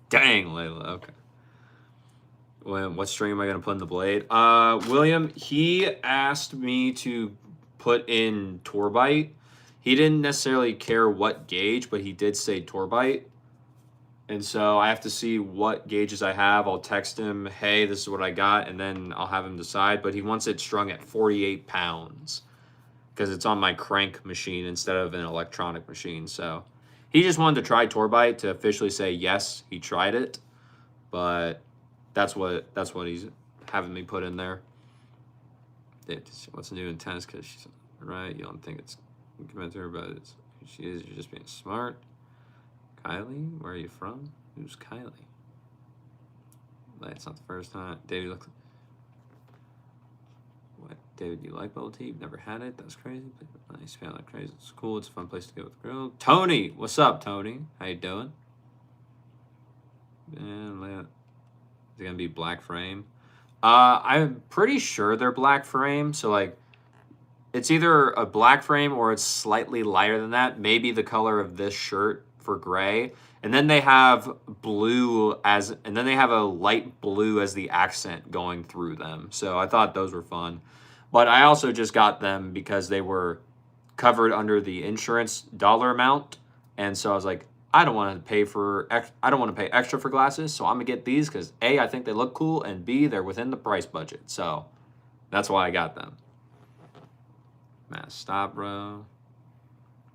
Speaker 1: Dang, Layla. Okay. What string am I gonna put in the blade? William, he asked me to put in Torbite. He didn't necessarily care what gauge, but he did say Torbite. And so I have to see what gauges I have. I'll text him, hey, this is what I got, and then I'll have him decide. But he wants it strung at 48 pounds because it's on my crank machine instead of an electronic machine. So he just wanted to try Torbite to officially say yes, he tried it. But that's what he's having me put in there. What's new in tennis? Because she's right. You don't think it's committed to her, but she is. You're just being smart. Kylie, where are you from? Who's Kylie? It's not the first time. David, look. What? David, you like bubble tea? You've never had it? That's crazy. Nice, fan like crazy. It's cool. It's a fun place to go with the grill. Tony, what's up, Tony? How you doing? And is it gonna be black frame? I'm pretty sure they're black frame. So like, it's either a black frame or it's slightly lighter than that. Maybe the color of this shirt for gray. And then they have blue and then they have a light blue as the accent going through them. So I thought those were fun. But I also just got them because they were covered under the insurance dollar amount. And so I was like, I don't want to pay extra for glasses. So I'm gonna get these because A, I think they look cool, and B, they're within the price budget. So that's why I got them. Matt, stop, bro.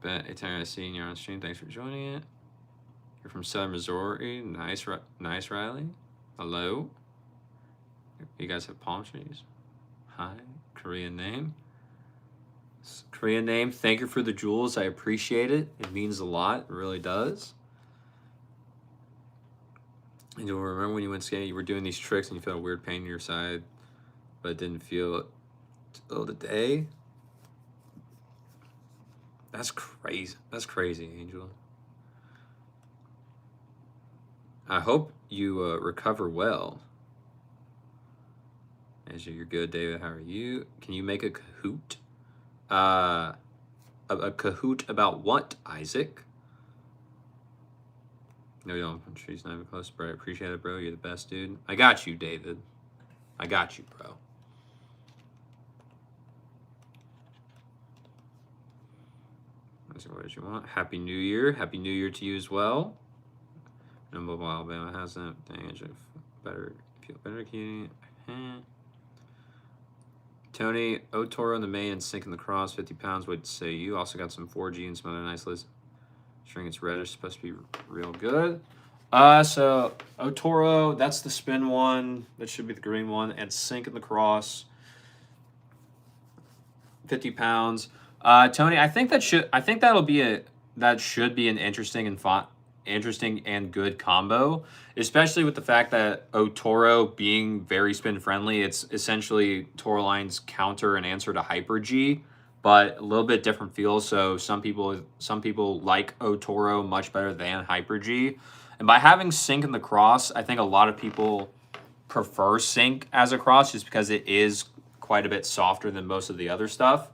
Speaker 1: Bet Eternity seeing you on stream. Thanks for joining it. You're from Southern Missouri. Nice, Riley. Hello. You guys have palm trees. Hi. Korean name. Korean name. Thank you for the jewels. I appreciate it. It means a lot. It really does. And you'll remember when you went skating, you were doing these tricks and you felt a weird pain in your side, but it didn't feel it till the day. That's crazy. That's crazy, Angel. I hope you recover well. Angel, you're good, David. How are you? Can you make a Kahoot? A Kahoot about what, Isaac? No, you don't. She's not even close, bro. I appreciate it, bro. You're the best, dude. I got you, David. I got you, bro. What did you want? Happy New Year. Happy New Year to you as well. No mobile Alabama has that. Dang, feel better, Cutie. Tony, Otoro in the main and sink in the cross, 50 pounds. What say you? Also got some 4G and some other nice list. String it's reddish, supposed to be real good. So Otoro, that's the spin one. That should be the green one. And sink in the cross, 50 pounds. Tony, I think that should be an interesting and interesting and good combo, especially with the fact that Otoro being very spin friendly. It's essentially Toro Line's counter and answer to Hyper G, but a little bit different feel. So some people like Otoro much better than Hyper G. And by having Sync in the cross, I think a lot of people prefer Sync as a cross just because it is quite a bit softer than most of the other stuff.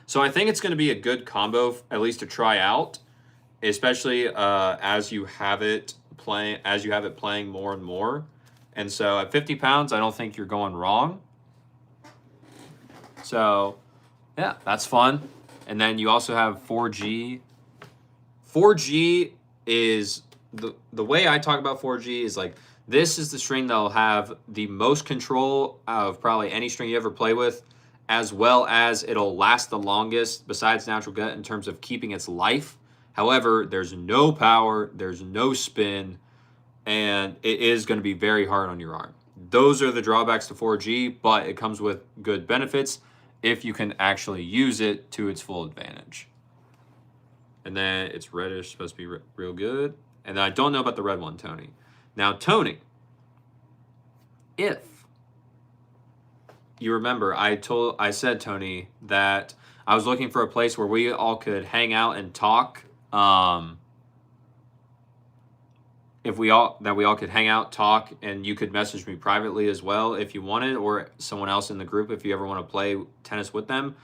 Speaker 1: So I think it's going to be a good combo, at least to try out, especially as you have it playing more and more. And so at 50 pounds, I don't think you're going wrong. So yeah, that's fun. And then you also have 4G. 4G is the way I talk about 4G is like, this is the string that'll have the most control of probably any string you ever play with, as well as it'll last the longest besides Natural Gut in terms of keeping its life. However, there's no power, there's no spin, and it is going to be very hard on your arm. Those are the drawbacks to 4G, but it comes with good benefits if you can actually use it to its full advantage. And then it's reddish, supposed to be real good. And then I don't know about the red one, Tony. Now, Tony, if you remember, I said, Tony, that I was looking for a place where we all could hang out and talk. If we all could hang out, talk, and you could message me privately as well if you wanted, or someone else in the group if you ever want to play tennis with them.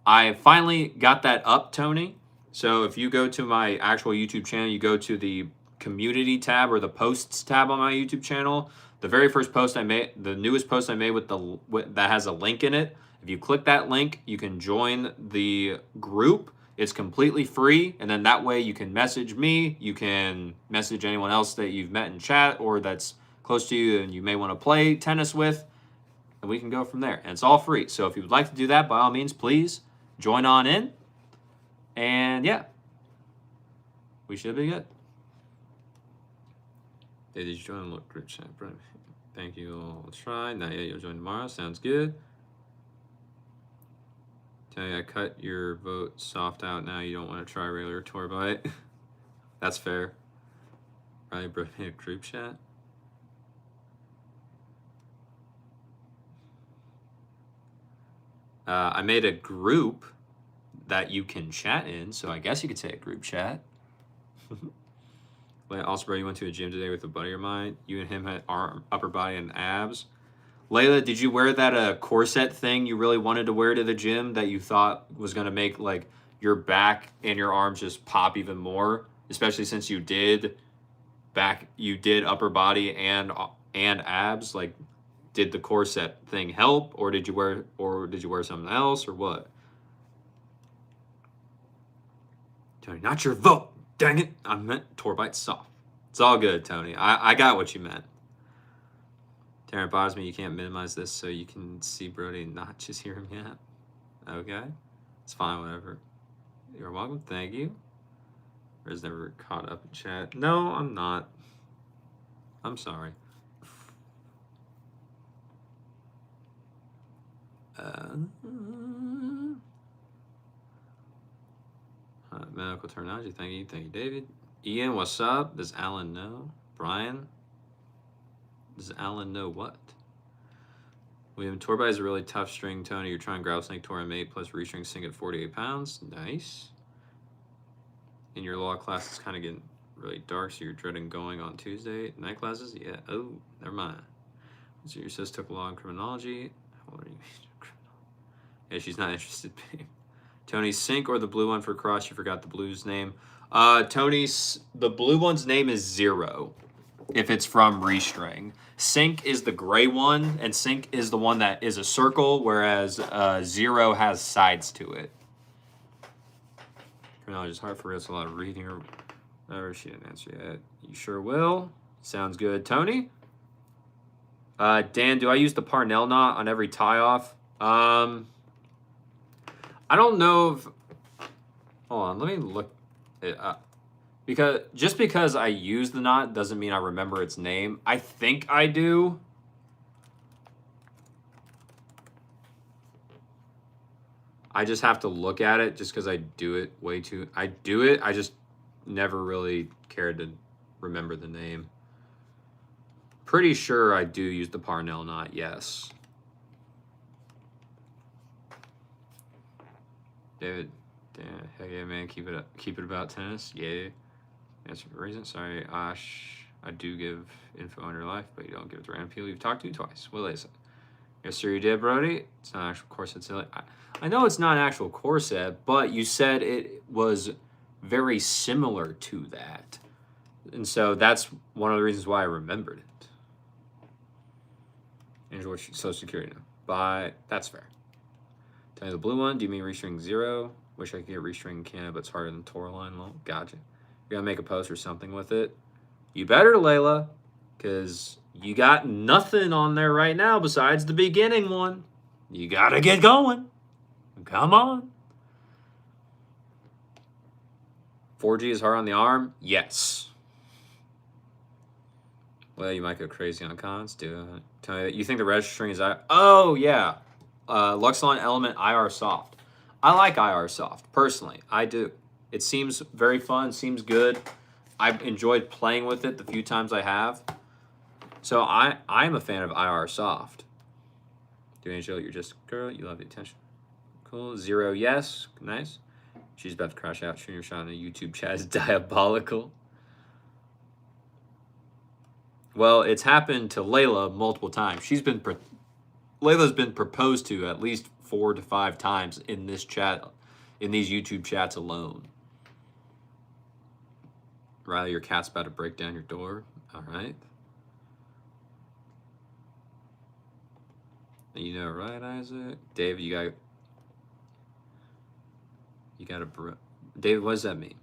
Speaker 1: I finally got that up, Tony. So if you go to my actual YouTube channel, you go to the community tab or the posts tab on my YouTube channel. The very first post I made, the newest post I made that has a link in it. If you click that link, you can join the group. It's completely free, and then that way you can message me, you can message anyone else that you've met in chat or that's close to you and you may want to play tennis with, and we can go from there. And it's all free. So if you would like to do that, by all means, please join on in. And yeah, we should be good. Hey, did you join the group chat? Thank you. I'll try. Not yet. You'll join tomorrow. Sounds good. Tell you, I cut your vote soft out now. You don't want to try regular tour bite. That's fair. Right, bro? A group chat. I made a group that you can chat in, so I guess you could say a group chat. Also, bro, you went to a gym today with a buddy of mine. You and him had upper body and abs. Layla, did you wear that corset thing you really wanted to wear to the gym that you thought was going to make like your back and your arms just pop even more, especially since you did upper body and abs? Like, did the corset thing help, or did you wear something else, or what? Tony, not your vote. Dang it. I meant tour bite soft. It's all good, Tony. I got what you meant. Taryn bothers me. You can't minimize this so you can see Brody and not just hear him yet. Okay. It's fine, whatever. You're welcome. Thank you. Red's never caught up in chat. No, I'm not. I'm sorry. Medical terminology. Thank you, David. Ian, what's up? Does Alan know? Brian, does Alan know what? William, tour bite is a really tough string, Tony. You're trying Growl Snake Tour M8 plus restring Sync at 48 pounds. Nice. In your law class, it's kind of getting really dark, so you're dreading going on Tuesday. Night classes? Yeah. Oh, never mind. So your sis took law and criminology. How old are you? Yeah, she's not interested, babe. Tony, Sync or the blue one for cross? You forgot the blue's name. Tony's, the blue one's name is Zero, if it's from Restring. Sync is the gray one, and Sync is the one that is a circle, whereas Zero has sides to it. Criminology is hard for us, a lot of reading or whatever. She didn't answer yet. You sure will. Sounds good, Tony. Dan, do I use the Parnell knot on every tie-off? I don't know if... Hold on, let me look it up. Because I use the knot doesn't mean I remember its name. I think I do. I just have to look at it just because I do it way too... I do it, I just never really cared to remember the name. Pretty sure I do use the Parnell knot, yes. David, heck yeah, man, keep it about tennis, yeah. Answer for a reason. Sorry, Ash. I do give info on your life, but you don't give it to random people you've talked to twice. What is it? Yes, sir, you did, Brody. It's not an actual corset. I know it's not an actual corset, but you said it was very similar to that. And so that's one of the reasons why I remembered it. Angel, what's Social Security now? That's fair. Tell me the blue one. Do you mean restring 0? Wish I could get restring Canada, but it's harder than Tourmaline. Gotcha. You're going to make a post or something with it. You better, Layla, because you got nothing on there right now besides the beginning one. You got to get going. Come on. 4G is hard on the arm? Yes. Well, you might go crazy on cons. Tell me, you think the registering is... Oh, yeah. Luxilon Element IR Soft. I like IR Soft, personally. I do. It seems very fun, seems good. I've enjoyed playing with it the few times I have. So I'm a fan of IR Soft. Do Angel, you're just a girl, you love the attention. Cool. 0, yes. Nice. She's about to crash out. Shooting your shot in the YouTube chat is diabolical. Well, it's happened to Layla multiple times. Layla's been proposed to at least 4 to 5 times in this chat, in these YouTube chats alone. Riley, your cat's about to break down your door. All right. You know, right, Isaac? David, you got a... David, what does that mean?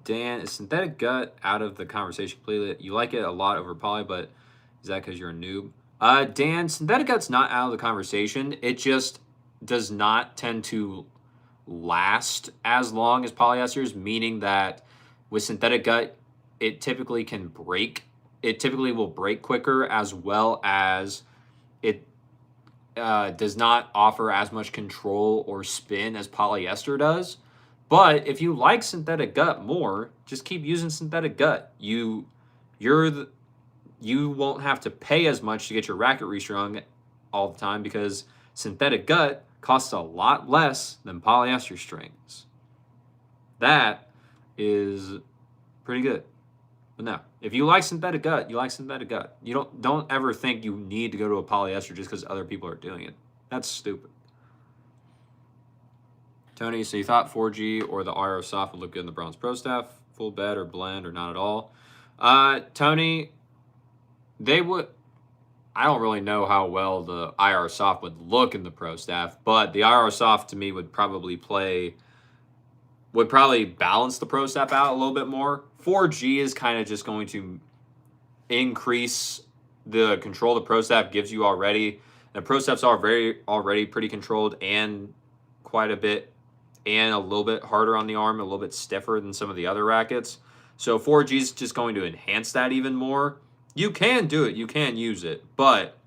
Speaker 1: Dan, is synthetic gut out of the conversation completely? You like it a lot over poly, but is that because you're a noob? Dan, synthetic gut's not out of the conversation. It just does not tend to last as long as polyesters, meaning that with synthetic gut, it typically can break. It typically will break quicker, as well as it does not offer as much control or spin as polyester does. But if you like synthetic gut more, just keep using synthetic gut. You won't have to pay as much to get your racket restrung all the time because synthetic gut costs a lot less than polyester strings. That is pretty good. But no, if you like synthetic gut, you like synthetic gut. You don't ever think you need to go to a polyester just because other people are doing it. That's stupid. Tony, so you thought 4G or the IR Soft would look good in the Bronze Pro Staff? Full bed or blend or not at all? Tony, they would... I don't really know how well the IR Soft would look in the Pro Staff, but the IR Soft to me would probably balance the Pro Staff out a little bit more. 4G is kind of just going to increase the control the Pro Staff gives you already. The Pro Staffs are already pretty controlled and quite a bit, and a little bit harder on the arm, a little bit stiffer than some of the other rackets. So 4G is just going to enhance that even more. You can do it, you can use it, but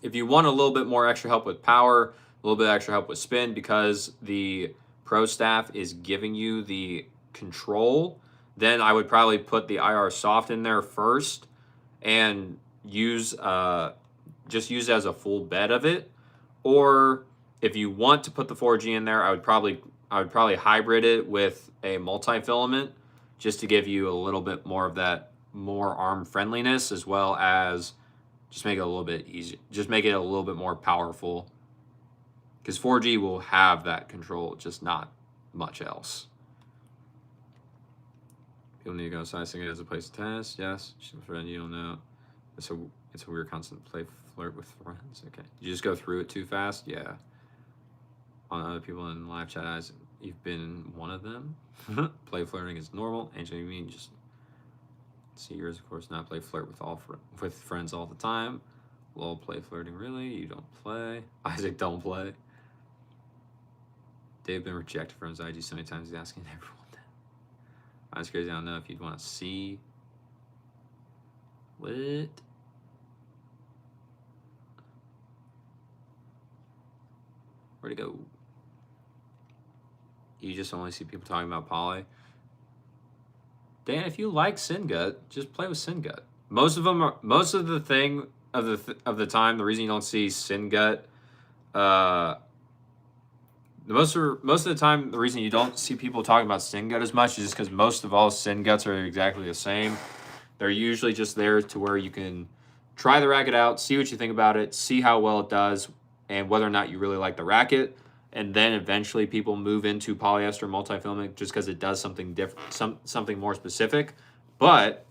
Speaker 1: if you want a little bit more extra help with power, a little bit extra help with spin, because the Pro Staff is giving you the control, then I would probably put the IR Soft in there first and just use it as a full bed of it. Or if you want to put the 4G in there, I would probably hybrid it with a multi-filament just to give you a little bit more of that more arm friendliness, as well as just make it a little bit easier. Just make it a little bit more powerful, because 4G will have that control, just not much else. People need to go outside, sing it as a place to test. Yes, friend, you don't know. It's a weird constant play flirt with friends. Okay, you just go through it too fast. Yeah. On other people in live chat, eyes, you've been one of them. Play flirting is normal. Angel, you mean just see yours, of course, not play flirt with friends all the time. Lol, play flirting, really? You don't play. Isaac, don't play. Dave been rejected from his IG so many times, he's asking everyone that. I'm just crazy, I don't know if you'd want to see. What? Where'd it go? You just only see people talking about Poly. Dan, if you like Singut, just play with Singut. Most of the time, the reason you don't see Singut, most of the time, the reason you don't see people talking about Singut as much is just because most of all Singuts are exactly the same. They're usually just there to where you can try the racket out, see what you think about it, see how well it does, and whether or not you really like the racket. And then eventually people move into polyester multifilament just because it does something different, something more specific. But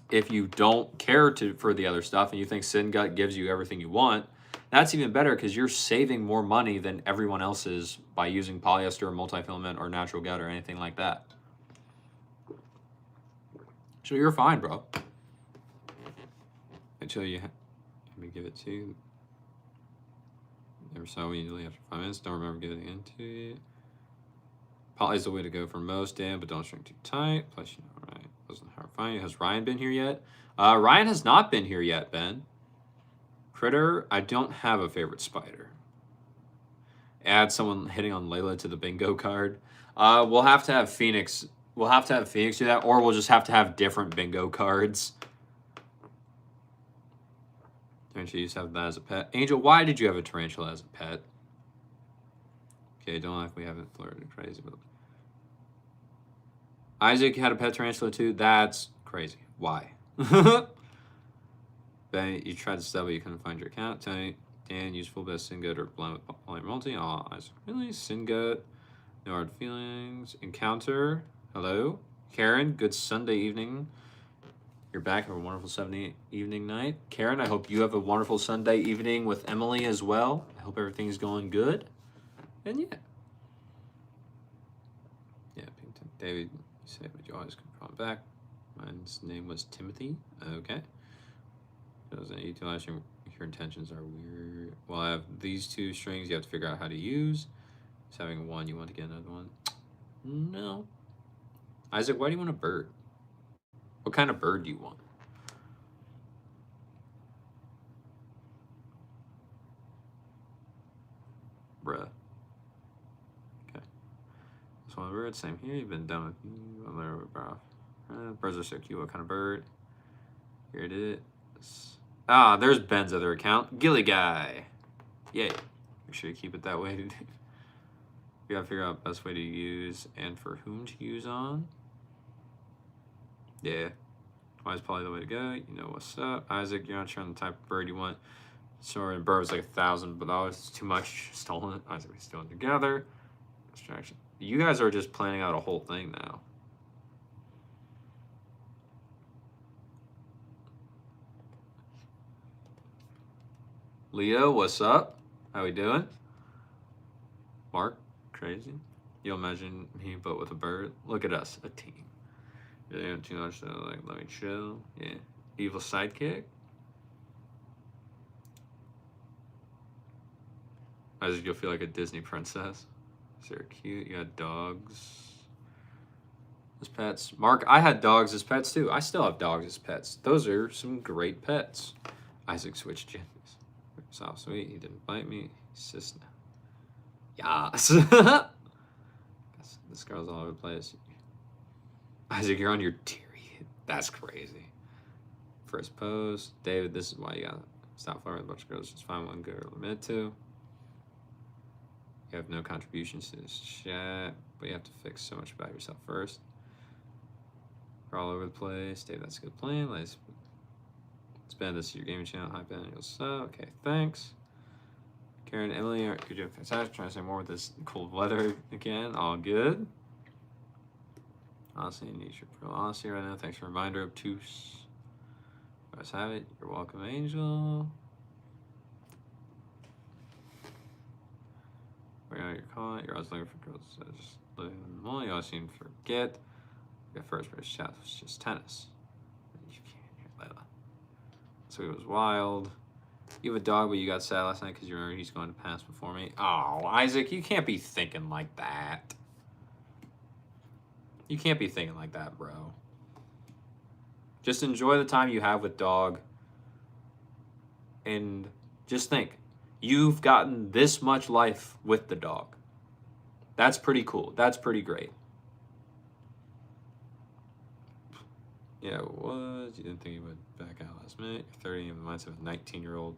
Speaker 1: if you don't care for the other stuff and you think Singut gives you everything you want, that's even better because you're saving more money than everyone else is by using polyester or multifilament or natural gut or anything like that. So you're fine, bro. Until let me give it to you. Never saw immediately after 5 minutes. Don't remember getting into it. Poly is the way to go for most, Dan, but don't shrink too tight. Plus, you know, right? Wasn't hard to find. Has Ryan been here yet? Ryan has not been here yet, Ben. Critter, I don't have a favorite spider. Add someone hitting on Layla to the bingo card. We'll have to have Phoenix. We'll have to have Phoenix do that, or we'll just have to have different bingo cards. Tarantula used to have that as a pet. Angel, why did you have a tarantula as a pet? Okay, don't like we haven't flirted crazy, but Isaac had a pet tarantula too. That's crazy. Why? Ben, you tried to sell, but you couldn't find your account. Tony, Dan, useful best Singut or blend with poly multi. Oh, Isaac, really? Singut, no hard feelings. Encounter, hello. Karen, good Sunday evening. You're back. Have a wonderful Sunday evening night. Karen, I hope you have a wonderful Sunday evening with Emily as well. I hope everything's going good. And yeah. Yeah, Pinkton. David, you said, but you always come back. Mine's name was Timothy. Okay. Doesn't utilize your intentions are weird. Well, I have these two strings you have to figure out how to use. Just having one, you want to get another one? No. Isaac, why do you want a bird? What kind of bird do you want? Bruh. Okay. This one bird, same here. You've been done with birds are so cute. What kind of bird? Here it is. Ah, there's Ben's other account. Gilly Guy. Yay. Make sure you keep it that way. You gotta figure out the best way to use and for whom to use on. Yeah. Why is probably the way to go? You know what's up. Isaac, you're not sure on the type of bird you want. Sorry, bird was like $1,000, but it's too much. Stolen. Isaac, we still together. Distraction. You guys are just planning out a whole thing now. Leo, what's up? How we doing? Mark, crazy. You'll imagine me, but with a bird. Look at us, a team. Really don't too much, so like, let me chill. Yeah. Evil sidekick. Isaac, you'll feel like a Disney princess. They're cute. You got dogs as pets. Mark, I had dogs as pets too. I still have dogs as pets. Those are some great pets. Isaac switched genders. Soft sweet. He didn't bite me. Sis now. Yes. This girl's all over the place. Isaac, you're on your period. That's crazy. First post. David, this is why you gotta stop flirting with a bunch of girls. Just find one girl to admit to. You have no contributions to this chat, but you have to fix so much about yourself first. You're all over the place. Dave, that's a good plan. Let's Ben, this is your gaming channel. Hi, Ben. Okay, thanks. Karen, Emily, you're doing fantastic. Trying to say more with this cold weather again. All good. Honestly, you need your pro honesty right now. Thanks for the reminder. Obtuse. Let's have it. You're welcome, Angel. Where are you calling? You're always looking for girls that just live in the mall. You always seem to forget. Your first first chat was just tennis. You can't hear Layla. So it was wild. You have a dog, but you got sad last night because you remember he's going to pass before me. Oh, Isaac, you can't be thinking like that. You can't be thinking like that, bro. Just enjoy the time you have with dog. And just think, you've gotten this much life with the dog. That's pretty cool. That's pretty great. Yeah, it was. You didn't think you would back out last minute. You're 30 in the mindset of a 19-year-old.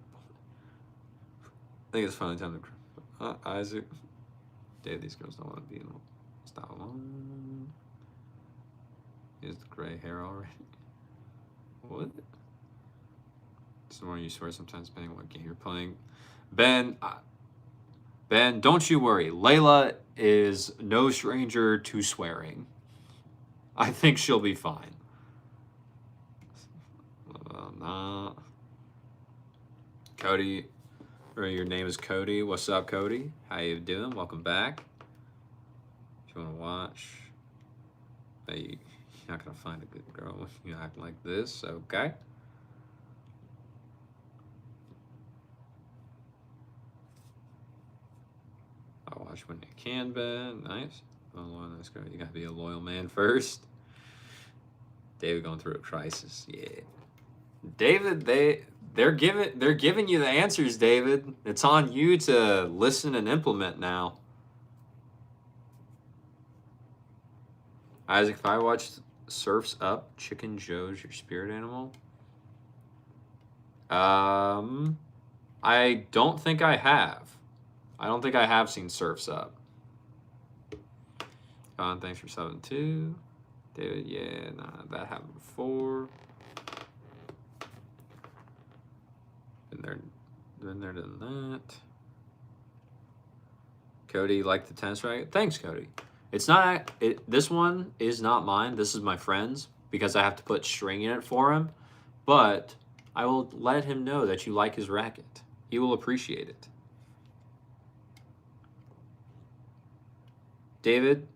Speaker 1: I think it's finally time to. Isaac. Dave, these girls don't want to be in. Stop alone. He has the gray hair already. What? It's the more you swear sometimes, depending on what game you're playing. Ben, don't you worry. Layla is no stranger to swearing. I think she'll be fine. Nah. Cody, or your name is Cody. What's up, Cody? How you doing? Welcome back. If you want to watch, hey, you're not gonna find a good girl when you act like this. Okay. I'll watch when you can, Ben. Nice. Oh, nice girl. You gotta be a loyal man first. David going through a crisis. Yeah. David, they're giving you the answers, David. It's on you to listen and implement now. Isaac, if I watched Surf's Up, Chicken Joe's your spirit animal? I don't think I have. I don't think I have seen Surf's Up. Thanks for subbing too. David, yeah, nah, that happened before. Been there, done that. Cody, like the tennis racket? Thanks, Cody. It's not. This one is not mine. This is my friend's because I have to put string in it for him. But I will let him know that you like his racket. He will appreciate it. David,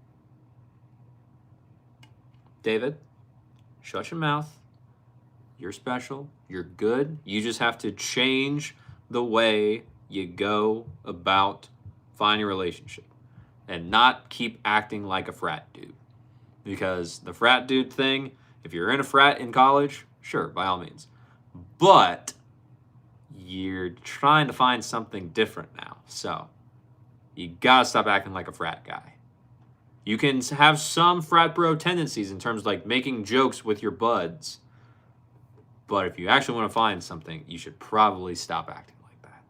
Speaker 1: shut your mouth. You're special. You're good. You just have to change the way you go about finding a relationship and not keep acting like a frat dude. Because the frat dude thing, if you're in a frat in college, sure, by all means. But you're trying to find something different now. So you gotta stop acting like a frat guy. You can have some frat bro tendencies in terms of like making jokes with your buds. But if you actually want to find something, you should probably stop acting like that.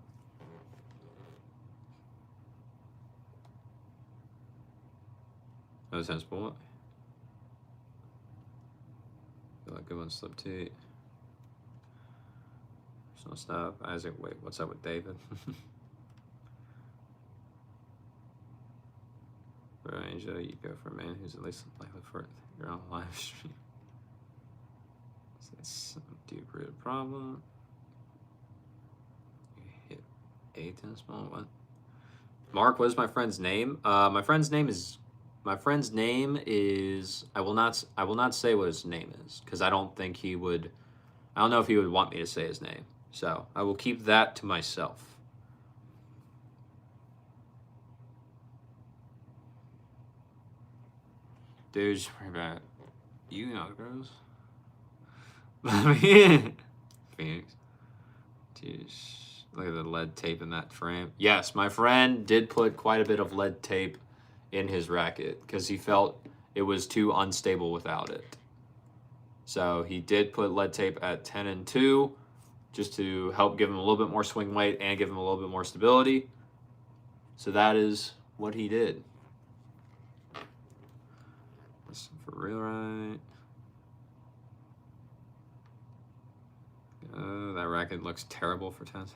Speaker 1: No sense, but what? Feel like good one slipped too. There's no stuff. Isaac, wait, what's up with David? For Angel, you go for a man who's at least likely for your own live stream. That's some deep-rooted problem. You hit a tennis ball. What? Mark, what is my friend's name? My friend's name is. I will not say what his name is because I don't think he would. I don't know if he would want me to say his name. So I will keep that to myself. Dude, just worry about you know how it goes. Phoenix. Jeez. Look at the lead tape in that frame. Yes, my friend did put quite a bit of lead tape in his racket because he felt it was too unstable without it. So he did put lead tape at 10 and 2 just to help give him a little bit more swing weight and give him a little bit more stability. So that is what he did. That's for real, right? That racket looks terrible for tennis.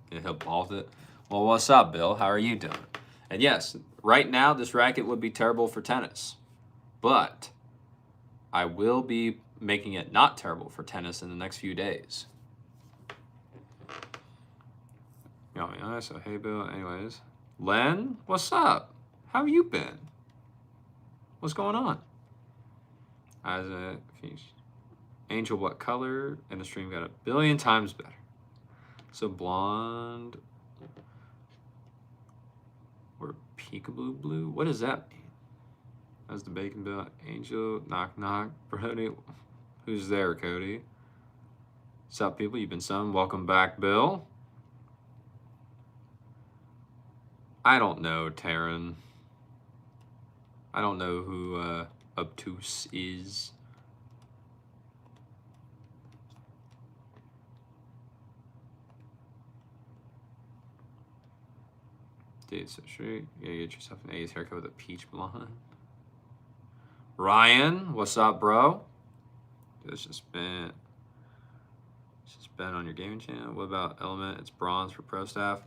Speaker 1: Yeah, he'll ball it. Well, what's up, Bill? How are you doing? And yes, right now this racket would be terrible for tennis, but I will be making it not terrible for tennis in the next few days. Got me honest. So hey, Bill. Anyways, Len, what's up? How have you been? What's going on? Isaac, Angel, what color? And the stream got 1 billion times better. So blonde or peekaboo blue? What does that mean? That's the bacon bill. Angel, knock knock. Brody, who's there, Cody? What's up, people? You've been summoned. Welcome back, Bill. I don't know, Taryn. I don't know who Obtuse is. Dude, so straight. You gotta get yourself an 80s haircut with a peach blonde. Ryan, what's up, bro? It's just been on your gaming channel. What about Element? It's bronze for pro staff.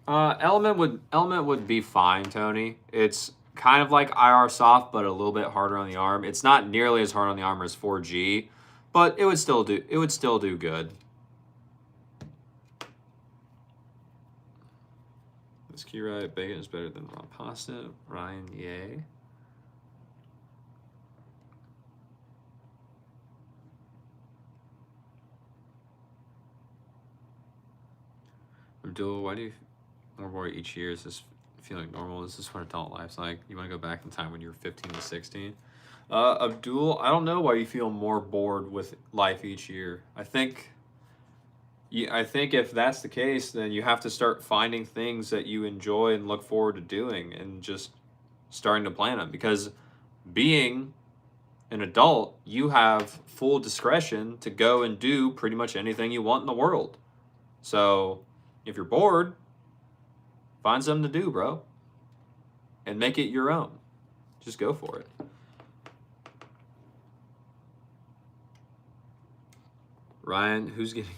Speaker 1: Element would be fine, Tony. It's kind of like IR soft, but a little bit harder on the arm. It's not nearly as hard on the arm as 4G, but it would still do good. This key right, bacon is better than raw pasta. Ryan, yay. Abdul, why do you more worry each year? Is this feeling normal? Is this what adult life's like? You want to go back in time when you were 15 to 16? Abdul, I don't know why you feel more bored with life each year. I think if that's the case, then you have to start finding things that you enjoy and look forward to doing and just starting to plan them. Because being an adult, you have full discretion to go and do pretty much anything you want in the world. So if you're bored, find something to do, bro. And make it your own. Just go for it. Ryan, who's getting...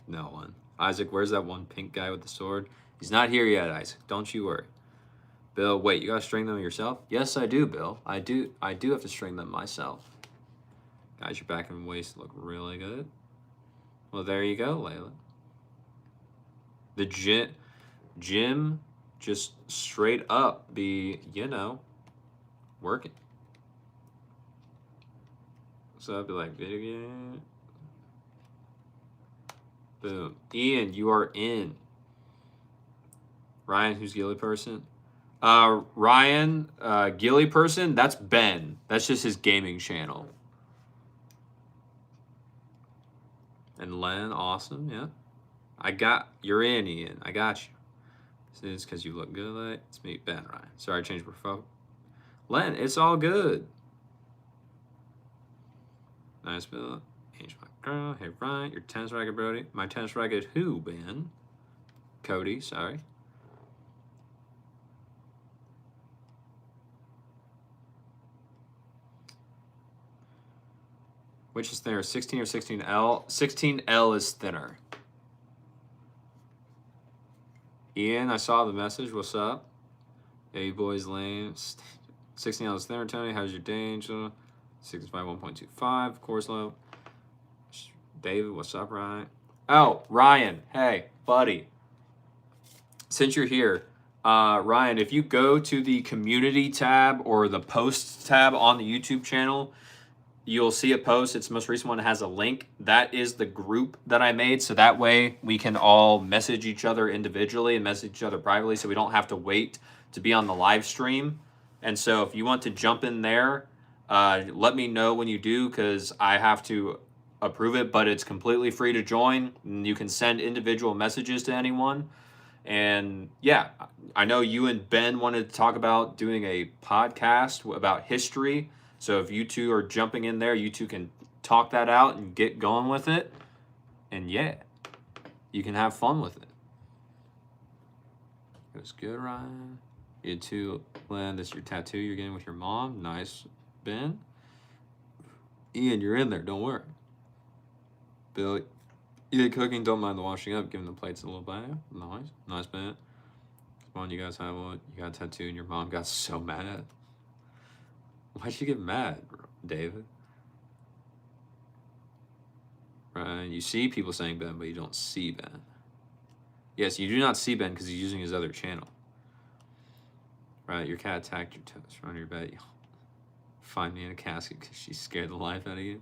Speaker 1: No one. Isaac, where's that one pink guy with the sword? He's not here yet, Isaac. Don't you worry. Bill, wait, you gotta string them yourself? Yes, I do, Bill. I do have to string them myself. Guys, your back and waist look really good. Well, there you go, Layla. The gym just straight up be, working. So I'd be like, video game. Boom. Ian, you are in. Ryan, who's Gilly person? Ryan, Gilly person, that's Ben. That's just his gaming channel. And Len, awesome, yeah. You're in, Ian. I got you. This is because you look good. It's me, Ben, Ryan. Sorry, I changed my phone. Len, it's all good. Nice, Bill. Change my girl. Hey, Ryan, your tennis racket, Brody. My tennis racket, who, Ben? Cody, sorry. Which is thinner, 16 or 16L? 16L is thinner. Ian, I saw the message. What's up? Hey, boys, lame. 16L is thinner, Tony. How's your day, Angela? 65 1.25, of course, low. David, what's up, Ryan? Oh, Ryan, hey, buddy. Since you're here, Ryan, if you go to the community tab or the posts tab on the YouTube channel, you'll see a post. It's the most recent one. It has a link. That is the group that I made. So that way we can all message each other individually and message each other privately so we don't have to wait to be on the live stream. And so if you want to jump in there, let me know when you do because I have to approve it, but it's completely free to join. You can send individual messages to anyone. And yeah, I know you and Ben wanted to talk about doing a podcast about history. So if you two are jumping in there, you two can talk that out and get going with it. And yeah, you can have fun with it. It was good, Ryan. You too, Len. This is your tattoo you're getting with your mom. Nice, Ben. Ian, you're in there. Don't worry. Bill, you did cooking. Don't mind the washing up. Giving the plates a little bath. Nice. Nice, Ben. Come on, you guys have one. You got a tattoo and your mom got so mad. Why'd you get mad, David? Right, you see people saying Ben, but you don't see Ben. Yes, you do not see Ben because he's using his other channel. Right, your cat attacked your toes. Run your bed. Find me in a casket because she scared the life out of you.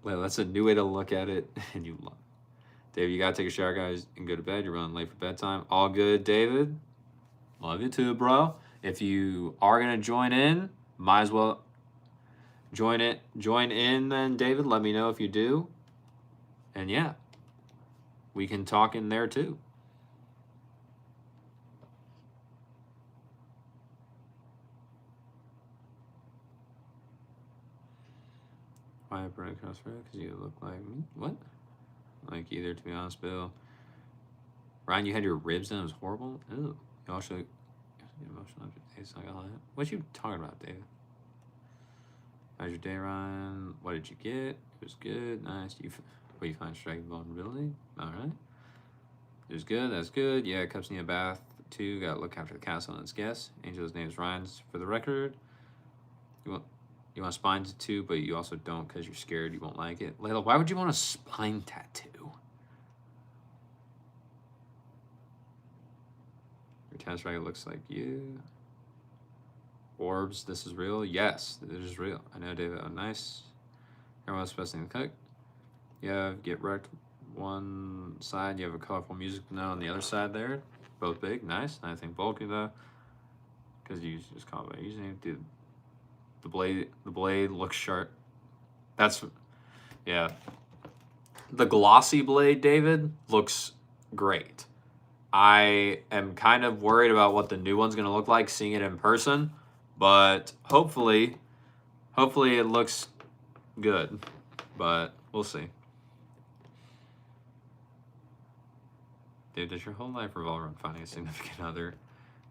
Speaker 1: Well, that's a new way to look at it, and you love it. David, you gotta take a shower, guys, and go to bed. You're running late for bedtime. All good, David. Love you too, bro. If you are gonna join in, might as well join in then, David. Let me know if you do. And yeah, we can talk in there too. Why I brought across road? Because you look like me. What? Like either, to be honest, Bill. Ryan, you had your ribs done. It was horrible. Ew. You also emotional. It's like all that. What you talking about, David? How's your day, Ryan? What did you get? It was good. Nice. What you find striking vulnerability? All right. It was good. That's good. Yeah, Cups need a bath too. Got to look after the castle and its guests. Angel's name is Ryan, for the record. You want spines too, but you also don't because you're scared you won't like it. Layla, why would you want a spine tattoo? Your test right looks like you. Orbs, this is real? Yes, it is real. I know, David. Oh, nice. Everyone's supposed to cook. Yeah, get wrecked one side. You have a colorful music note on the other side there. Both big. Nice. I think bulky, though. Because you just call it by username. Dude, the blade looks sharp. That's, yeah. The glossy blade, David, looks great. I am kind of worried about what the new one's going to look like, seeing it in person. But hopefully it looks good. But we'll see. Dude, does your whole life revolve around finding a significant other?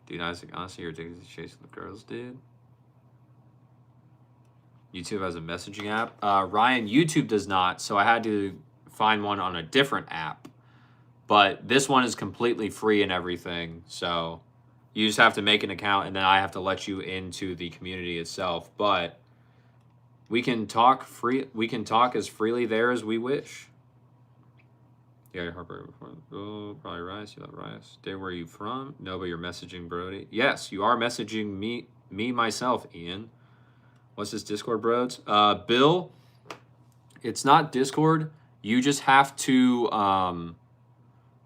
Speaker 1: Dude, Isaac, honestly, you're addicted to chasing the girls, dude. YouTube has a messaging app. Ryan, YouTube does not, so I had to find one on a different app. But this one is completely free and everything, so you just have to make an account, and then I have to let you into the community itself. But we can talk as freely there as we wish. Yeah, Harper before. Oh, probably Rice. You love Rice. Dave, where are you from? No, but you're messaging Brody. Yes, you are messaging me myself, Ian. What's this Discord, bros? Bill, it's not Discord. You just have to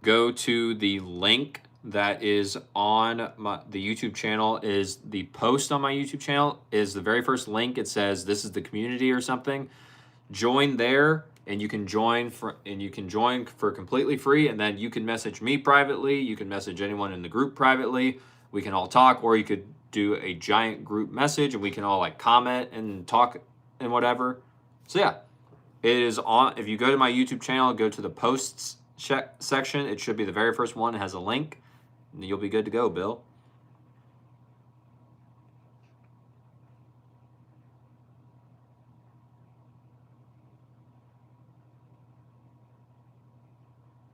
Speaker 1: go to the link that is on the YouTube channel. Is the post on my YouTube channel is the very first link. It says this is the community or something. Join there, and you can join for completely free. And then you can message me privately. You can message anyone in the group privately. We can all talk, or you could do a giant group message and we can all like comment and talk and whatever. So yeah, it is on. If you go to my YouTube channel, go to the posts section. It should be the very first one. It has a link, and you'll be good to go, Bill.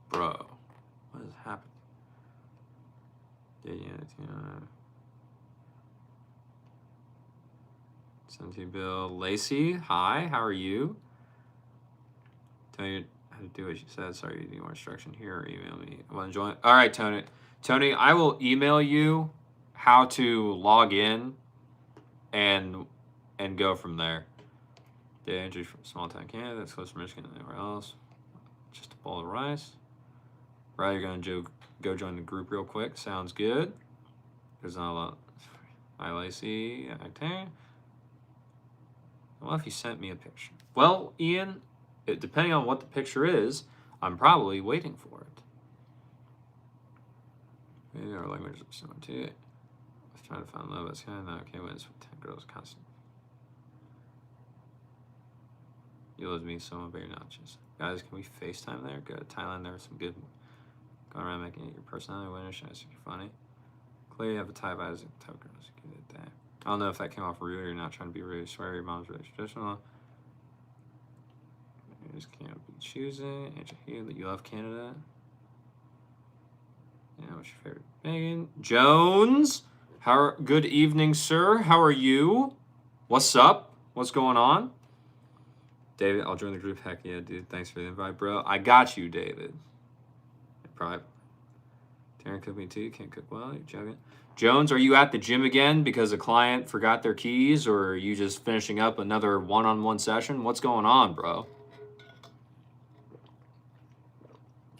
Speaker 1: Bro, what has happened? Senti Bill. Lacey, hi, how are you? Tell you how to do what you said. Sorry, you need more instruction here, or email me. I want to join. All right, Tony. Tony, I will email you how to log in and go from there. Data entry from small town Canada. That's close to Michigan and anywhere else. Just a bowl of rice. Right, you're going to go join the group real quick. Sounds good. There's not a lot. Hi, Lacey. Okay. Well, if you sent me a picture. Well, Ian, depending on what the picture is, I'm probably waiting for it. Maybe our language is similar to it. I was trying to find love. That's kind of not okay when it's with 10 girls constant. You love me so very notches. Guys, can we FaceTime there? Go to Thailand. There was some good. Going around making it your personality winner. Should I think you're funny? Clearly, you have a type as a type of girls. Give it that. I don't know if that came off rude or you're not trying to be rude. I swear your mom's really traditional. You just can't be choosing. Angel Hugh, that you love Canada. Yeah, what's your favorite? Megan Jones. Good evening, sir. How are you? What's up? What's going on? David, I'll join the group. Heck yeah, dude. Thanks for the invite, bro. I got you, David. Probably. Taryn cooked me too. Can't cook well. You're joking. Jones, are you at the gym again because a client forgot their keys, or are you just finishing up another one-on-one session? What's going on, bro?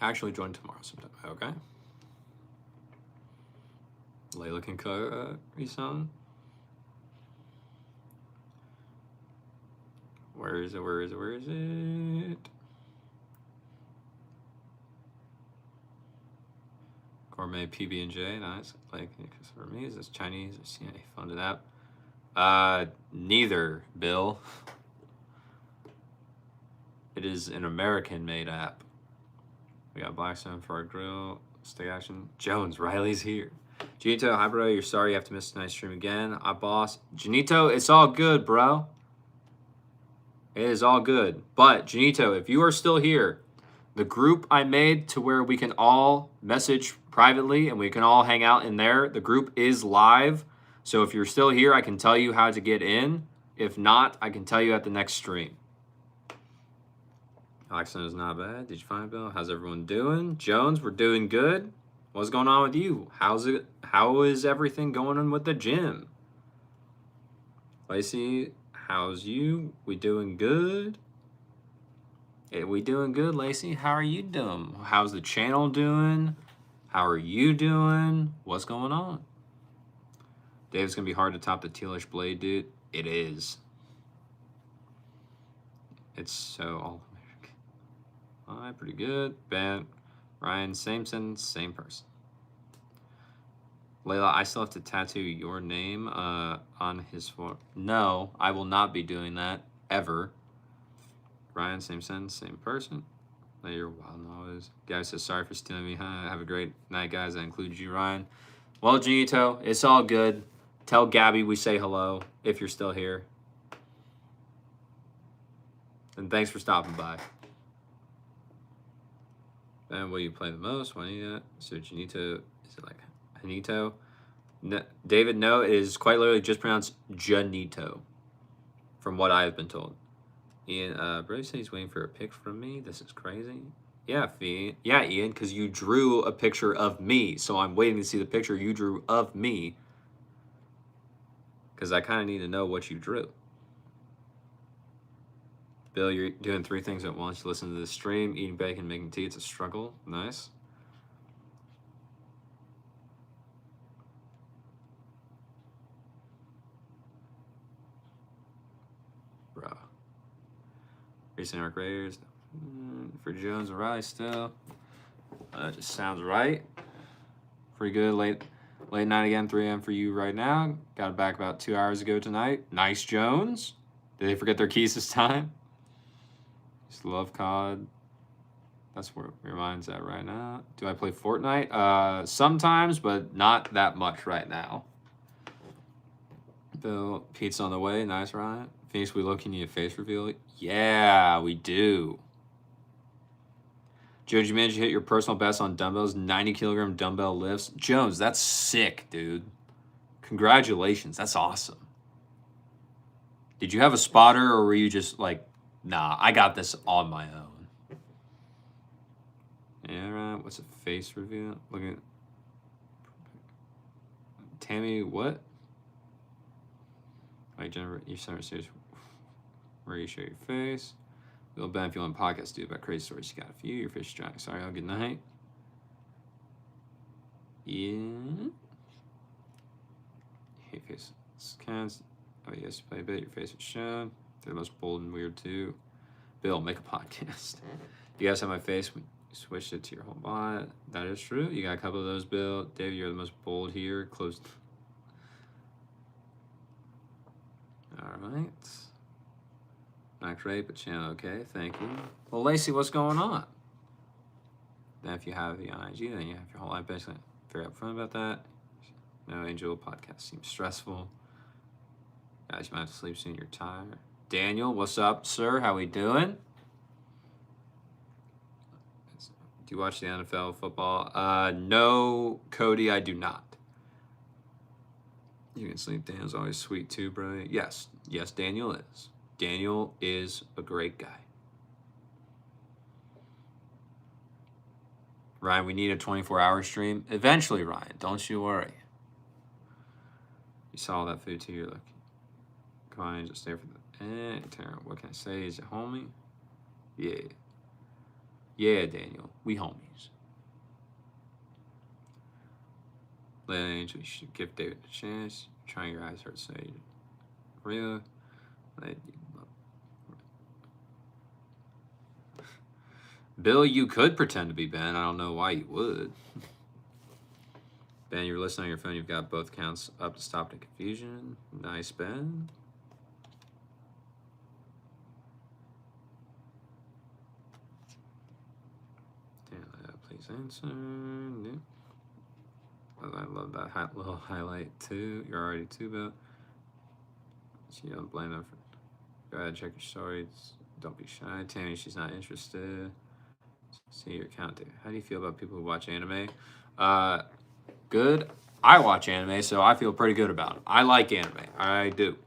Speaker 1: Actually, join tomorrow sometime. Okay. Layla can cook resong. Where is it? Where is it? Where is it? Gourmet PB&J, nice. Like, for me, is this Chinese or CNA funded app? Neither, Bill. It is an American-made app. We got Blackstone for our grill. Stay action. Jones, Riley's here. Janito, hi bro. You're sorry you have to miss tonight's stream again. Boss. Janito, it's all good, bro. It is all good. But Janito, if you are still here, the group I made to where we can all message privately and we can all hang out in there, the group is live. So if you're still here, I can tell you how to get in. If not, I can tell you at the next stream. Alexa is not bad. Did you find it, Bill? How's everyone doing? Jones, we're doing good. What's going on with you? How is everything going on with the gym? Lacey, how's you? We doing good? Hey, we doing good, Lacey? How are you doing? How's the channel doing? How are you doing? What's going on? Dave's gonna be hard to top the tealish blade, dude. It is. It's so all American. All right, pretty good. Ben, Ryan, same sentence, same person. Layla, I still have to tattoo your name on his form. No, I will not be doing that ever. Ryan, same sentence, same person. You're wild and always. Guy says, sorry for stealing me. Huh? Have a great night, guys. That includes you, Ryan. Well, Ginito, it's all good. Tell Gabby we say hello if you're still here. And thanks for stopping by. And what do you play the most? When you so Janito, is it like Janito? No, David, no, it is quite literally just pronounced Janito, from what I have been told. Ian, Brody said he's waiting for a pic from me. This is crazy. Yeah, Fee. Yeah, Ian, because you drew a picture of me, so I'm waiting to see the picture you drew of me, because I kind of need to know what you drew. Bill, you're doing 3 things at once. You listen to the stream, eating bacon, making tea. It's a struggle. Nice. Bro. Recent Arc Raiders. For Jones and Riley still. That just sounds right. Pretty good. Late night again, 3 a.m. for you right now. Got it back about 2 hours ago tonight. Nice, Jones. Did they forget their keys this time? Just love COD. That's where your mind's at right now. Do I play Fortnite? Sometimes, but not that much right now. Bill, pizza on the way. Nice, Ryan. Phoenix, we look, you need a face reveal? Yeah, we do. Jones, you managed to hit your personal best on dumbbells, 90-kilogram dumbbell lifts. Jones, that's sick, dude. Congratulations. That's awesome. Did you have a spotter, or were you just like, nah, I got this on my own? Yeah, right. What's a face reveal? Look at Tammy, what? Like, Jennifer, you sent her stage where you show your face. Bill Ben, if you want a podcast, dude, about crazy stories, you got a few. Your fish dry. Sorry, all good night. Yeah. Hey, face scans. Oh, yes, play a bit. Your face is shown. They're the most bold and weird, too. Bill, make a podcast. You guys have my face. We switched it to your whole body. That is true. You got a couple of those, Bill. Dave, you're the most bold here. Close. All right. Not great, but channel okay. Thank you. Well, Lacey, what's going on? Then if you have the IG, then you have your whole life basically. Very upfront about that. No, Angel, podcast seems stressful. Guys, you might have to sleep soon. You're tired. Daniel, what's up, sir? How we doing? Do you watch the NFL football? No, Cody, I do not. You can sleep. Daniel's always sweet too, bro. Yes, Daniel is. Daniel is a great guy. Ryan, we need a 24-hour stream. Eventually, Ryan, don't you worry. You saw all that food too. You're like, come on, just stay for the. Taryn, what can I say? Is it homie? Yeah. Yeah, Daniel. We homies. Let Angel, you should give David a chance. Trying your eyes hurt, say real. Bill, you could pretend to be Ben. I don't know why you would. Ben, you're listening on your phone. You've got both accounts up to stop the confusion. Nice, Ben. answer. I love that little highlight too. You're already too bad. So you don't blame them for. Go ahead, check your stories. Don't be shy. Tammy, she's not interested. See your account. How do you feel about people who watch anime? Good. I watch anime, so I feel pretty good about it. I like anime. I do.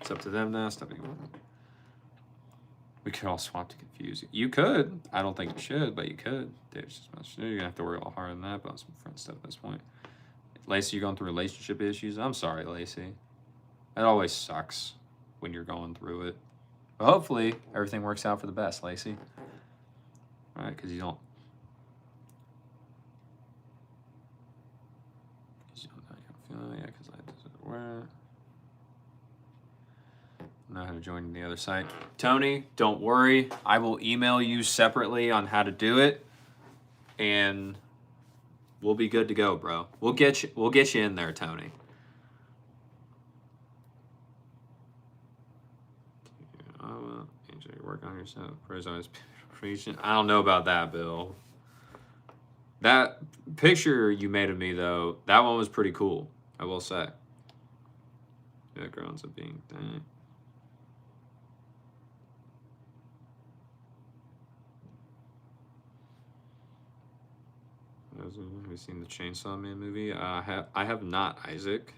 Speaker 1: It's up to them now. Stop being. We could all swap to confuse you. You could. I don't think you should, but you could. Dave's just much. You're gonna have to work a lot harder than that, but on some friend stuff at this point. Lacey, you're going through relationship issues. I'm sorry, Lacey. It always sucks when you're going through it. But hopefully everything works out for the best, Lacey. All right, because you don't. Yeah, because I doesn't work. Know how to join the other site. Tony, don't worry. I will email you separately on how to do it, and we'll be good to go, bro. We'll get you in there, Tony. Work on yourself. I don't know about that, Bill. That picture you made of me, though, that one was pretty cool, I will say. Backgrounds of being dang. Have you seen the Chainsaw Man movie? I have not, Isaac.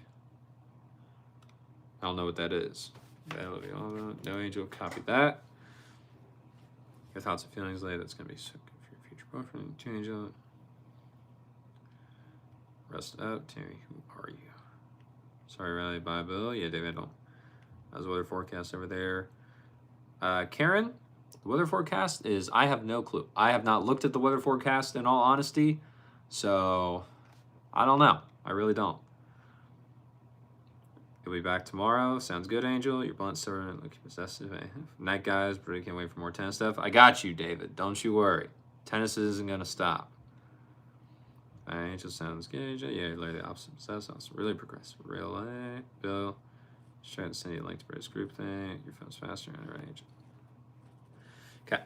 Speaker 1: I don't know what that is. That'll be all about. No Angel, copy that. Your thoughts and feelings later. That's gonna be sick for your future boyfriend. Two Angel. Rest up, Terry. Who are you? Sorry, Riley. Bye, Bill. Yeah, David. Don't. How's the weather forecast over there? Karen, the weather forecast is. I have no clue. I have not looked at the weather forecast in all honesty, so I don't know. I really don't. You'll be back tomorrow. Sounds good, Angel. Your blunt servant looking possessive. Night, guys. Pretty can't wait for more tennis stuff. I got you, David. Don't you worry. Tennis isn't gonna stop. Angel sounds good. Yeah, you're literally the opposite. That's awesome. Really progressive. Real life. Bill. Just trying to send you a link to British group thing. Your phone's faster. All right, Angel. Okay.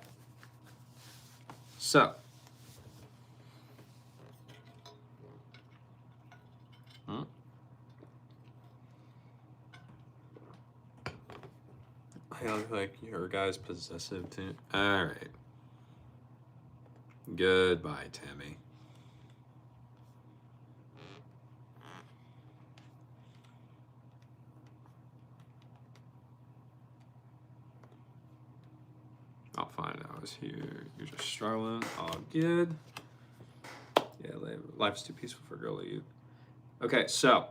Speaker 1: So. I look like your guy's possessive too. All right. Goodbye, Tammy. I'll find out. I was here. You're just struggling. All good. Yeah, life's too peaceful for a girl like you. Okay, so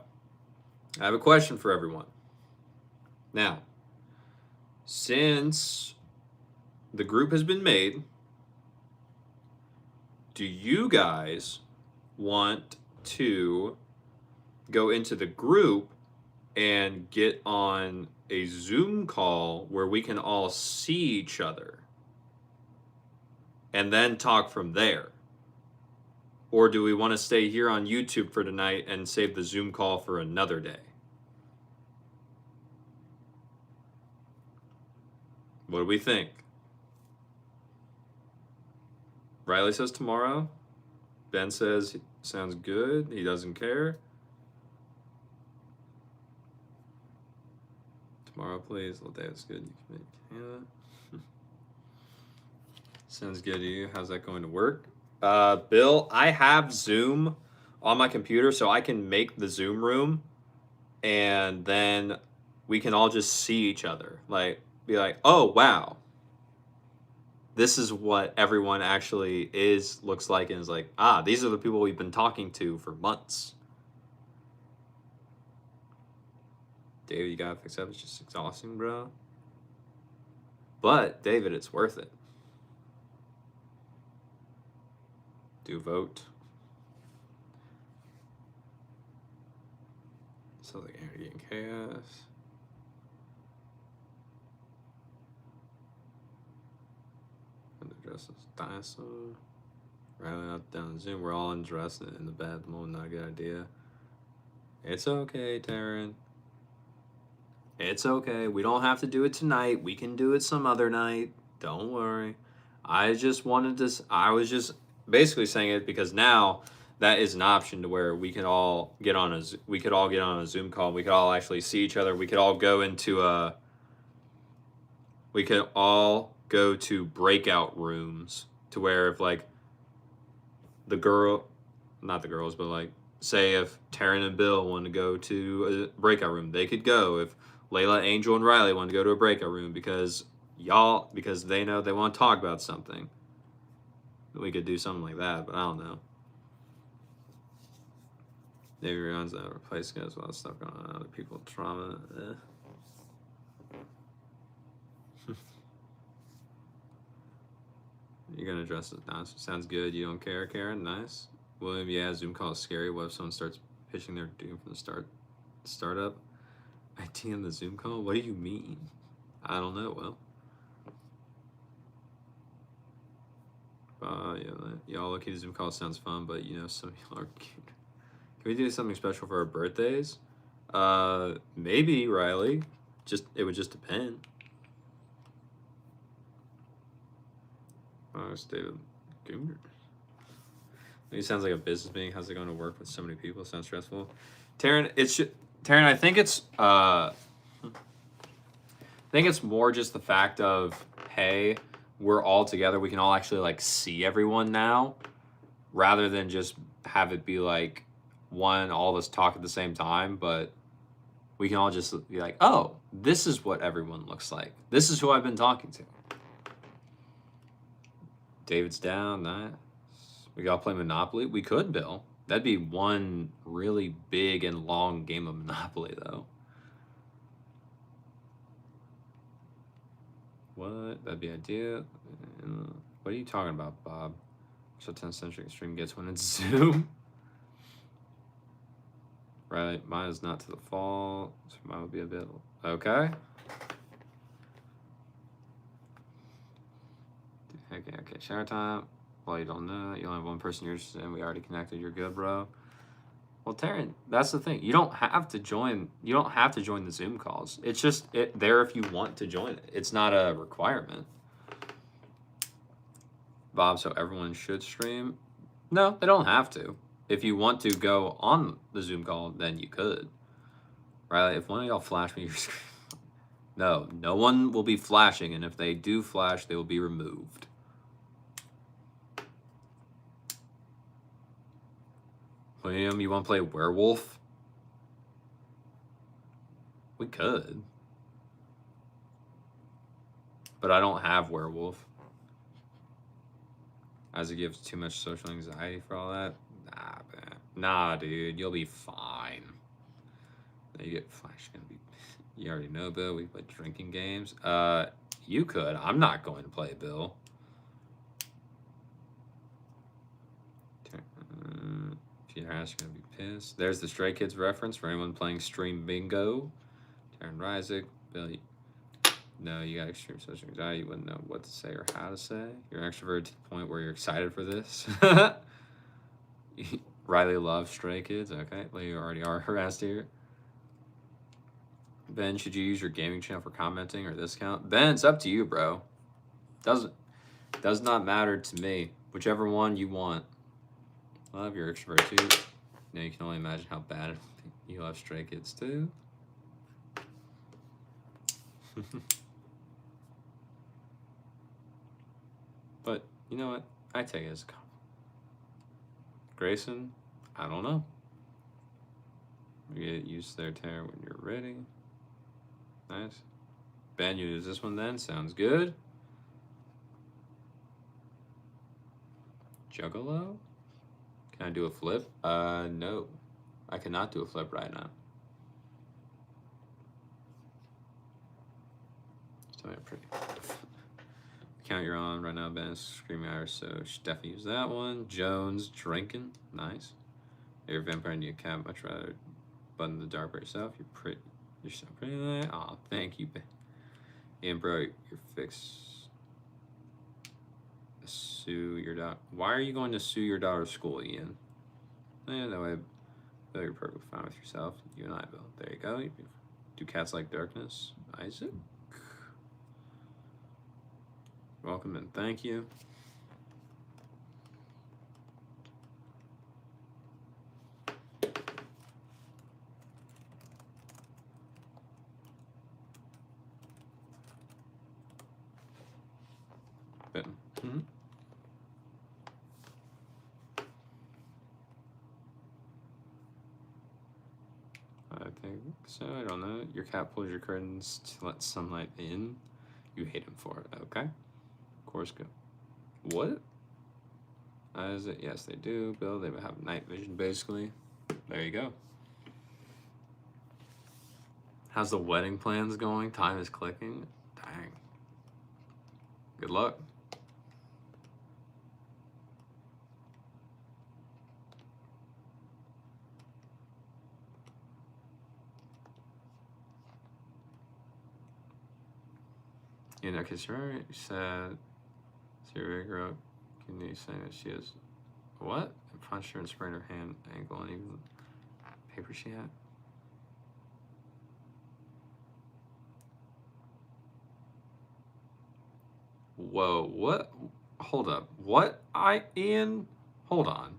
Speaker 1: I have a question for everyone. Now, since the group has been made, do you guys want to go into the group and get on a Zoom call where we can all see each other and then talk from there? Or do we want to stay here on YouTube for tonight and save the Zoom call for another day? What do we think? Riley says tomorrow. Ben says sounds good. He doesn't care. Tomorrow, please. Well, that's good. You can make Hannah. Sounds good to you. How's that going to work? Bill, I have Zoom on my computer, so I can make the Zoom room, and then we can all just see each other. Like, be like, oh, wow. This is what everyone actually looks like, and is like, these are the people we've been talking to for months. David, you gotta fix up. It's just exhausting, bro. But, David, it's worth it. Do vote. So, like, energy and chaos. Underdressed as dinosaur. Riley up down Zoom. We're all undressed in the bed at the moment. Not a good idea. It's okay, Taryn. It's okay. We don't have to do it tonight. We can do it some other night. Don't worry. I just wanted to. I was just basically saying it because now that is an option to where we could all get on a Zoom call. We could all actually see each other. We could all go to breakout rooms to where if like not the girls, but like say if Taryn and Bill wanted to go to a breakout room, they could go. If Layla, Angel, and Riley wanted to go to a breakout room because they know they want to talk about something, we could do something like that. But I don't know. Maybe runs that replace guys while stuff going on. Other people trauma. You're gonna address it now. Sounds good. You don't care, Karen. Nice. William, yeah, Zoom call is scary. What if someone starts pitching their doom from the startup? IT on the Zoom call? What do you mean? I don't know. Well, y'all looking at Zoom call sounds fun, but some of y'all are cute. Can we do something special for our birthdays? Maybe, Riley. It would just depend. Oh, it's David Goomer. He sounds like a business meeting. How's it going to work with so many people? Sounds stressful. Taryn, I think it's more just the fact of, hey, we're all together. We can all actually like see everyone now, rather than just have it be like all of us talk at the same time. But we can all just be like, oh, this is what everyone looks like. This is who I've been talking to. David's down. Nice. We gotta play Monopoly. We could, Bill. That'd be one really big and long game of Monopoly, though. What? That'd be ideal. What are you talking about, Bob? So 10th-century extreme gets when it's Zoom. Right, mine is not to the fall, so mine would be a bit. Okay. Okay. Shower time. Well, you don't know. You only have one person you're interested in. We already connected. You're good, bro. Well, Taryn, that's the thing. You don't have to join the Zoom calls. It's just there if you want to join it. It's not a requirement. Bob, so everyone should stream? No, they don't have to. If you want to go on the Zoom call, then you could. Riley, if one of y'all flash me your screen. No one will be flashing, and if they do flash, they will be removed. William, you want to play werewolf? We could. But I don't have werewolf. As it gives too much social anxiety for all that. Nah, dude, you'll be fine. You get flash gonna be. You already know, Bill. We play drinking games. You could. I'm not going to play, Bill. Peter Hash gonna be pissed. There's the Stray Kids reference for anyone playing Stream Bingo. Taryn Ryzik, Bill. No, you got extreme social anxiety. You wouldn't know what to say or how to say. You're extroverted to the point where you're excited for this. Riley loves Stray Kids. Okay, well, you already are harassed here. Ben, should you use your gaming channel for commenting or this count? Ben, it's up to you, bro. Does not matter to me. Whichever one you want. Love your extrovert too. Now you can only imagine how bad you love Stray Kids too. But you know what? I take it as a compliment. Grayson, I don't know. We get used to their terror when you're ready. Nice. Ben, you use this one then. Sounds good. Juggalo? Can I do a flip? No. I cannot do a flip right now. Pretty. Count you're on right now, Ben. Screaming Irish, so should definitely use that one. Jones drinking, nice. You're a vampire and you can't much rather button the dark by yourself. You're so pretty. Aw, thank you, Ben. Ian, bro, you're fixed. Sue your daughter. Why are you going to sue your daughter's school, Ian? That way, you're perfectly fine with yourself. You and I, Bill. There you go. Do cats like darkness? Isaac. Welcome and thank you. happen. I think so. I don't know. Your cat pulls your curtains to let sunlight in. You hate him for it. Okay. Of course, go. What? Is it? Yes, they do, Bill. They have night vision, basically. There you go. How's the wedding plans going? Time is clicking. Dang. Good luck. You know, because you said, Siri girl, can you say that she has what? I punched her and sprained her hand, ankle, and even paper she had. Whoa, what? Hold up. What? Ian? Hold on.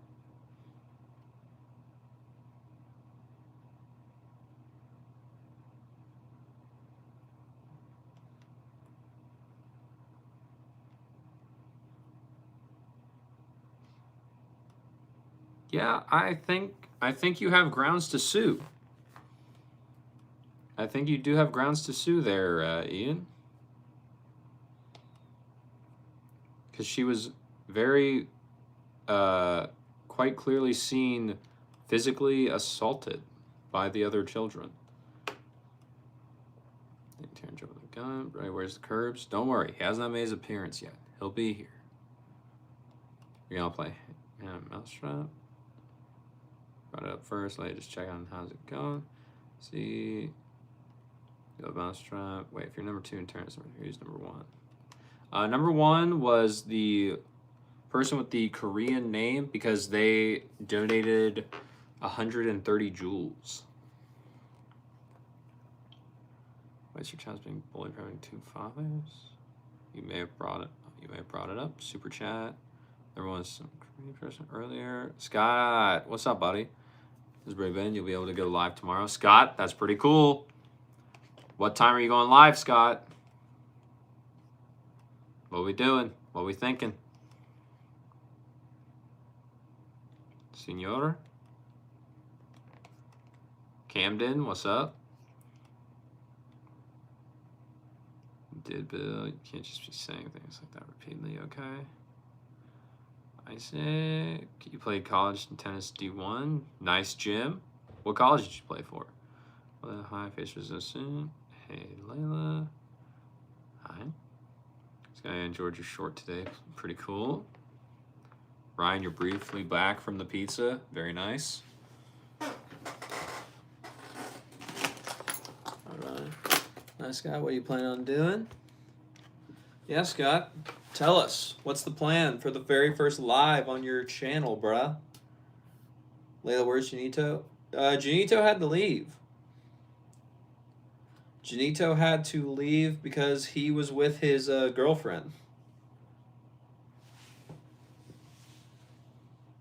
Speaker 1: Yeah, I think you have grounds to sue. I think you do have grounds to sue there, Ian. Because she was very, quite clearly seen physically assaulted by the other children. Terrence over the gun. Right, where's the curbs? Don't worry, he has not made his appearance yet. He'll be here. We're gonna play Mousetrap. Brought it up first. Let me just check on how's it going. See. Go Mousetrap. Wait, if you're number 2 and Terrence, who's number 1? Number 1 was the person with the Korean name because they donated 130 joules. Wait, your child's being bullied for having 2 fathers? You may have brought it up. Super chat. There was some Korean person earlier. Scott, what's up, buddy? This is Bray Ben. You'll be able to go live tomorrow. Scott, that's pretty cool. What time are you going live, Scott? What are we doing? What are we thinking? Senor? Camden, what's up? Did Bill? You can't just be saying things like that repeatedly, okay? Isaac, you played college and tennis D1. Nice, Jim. What college did you play for? Well, hi, face resistant. Hey, Layla. Hi. This guy enjoyed your short today. Pretty cool. Ryan, you're briefly back from the pizza. Very nice. All right. Nice guy. What are you planning on doing? Yeah, Scott. Tell us. What's the plan for the very first live on your channel, bruh? Layla, where's Janito? Janito had to leave. Janito had to leave because he was with his girlfriend.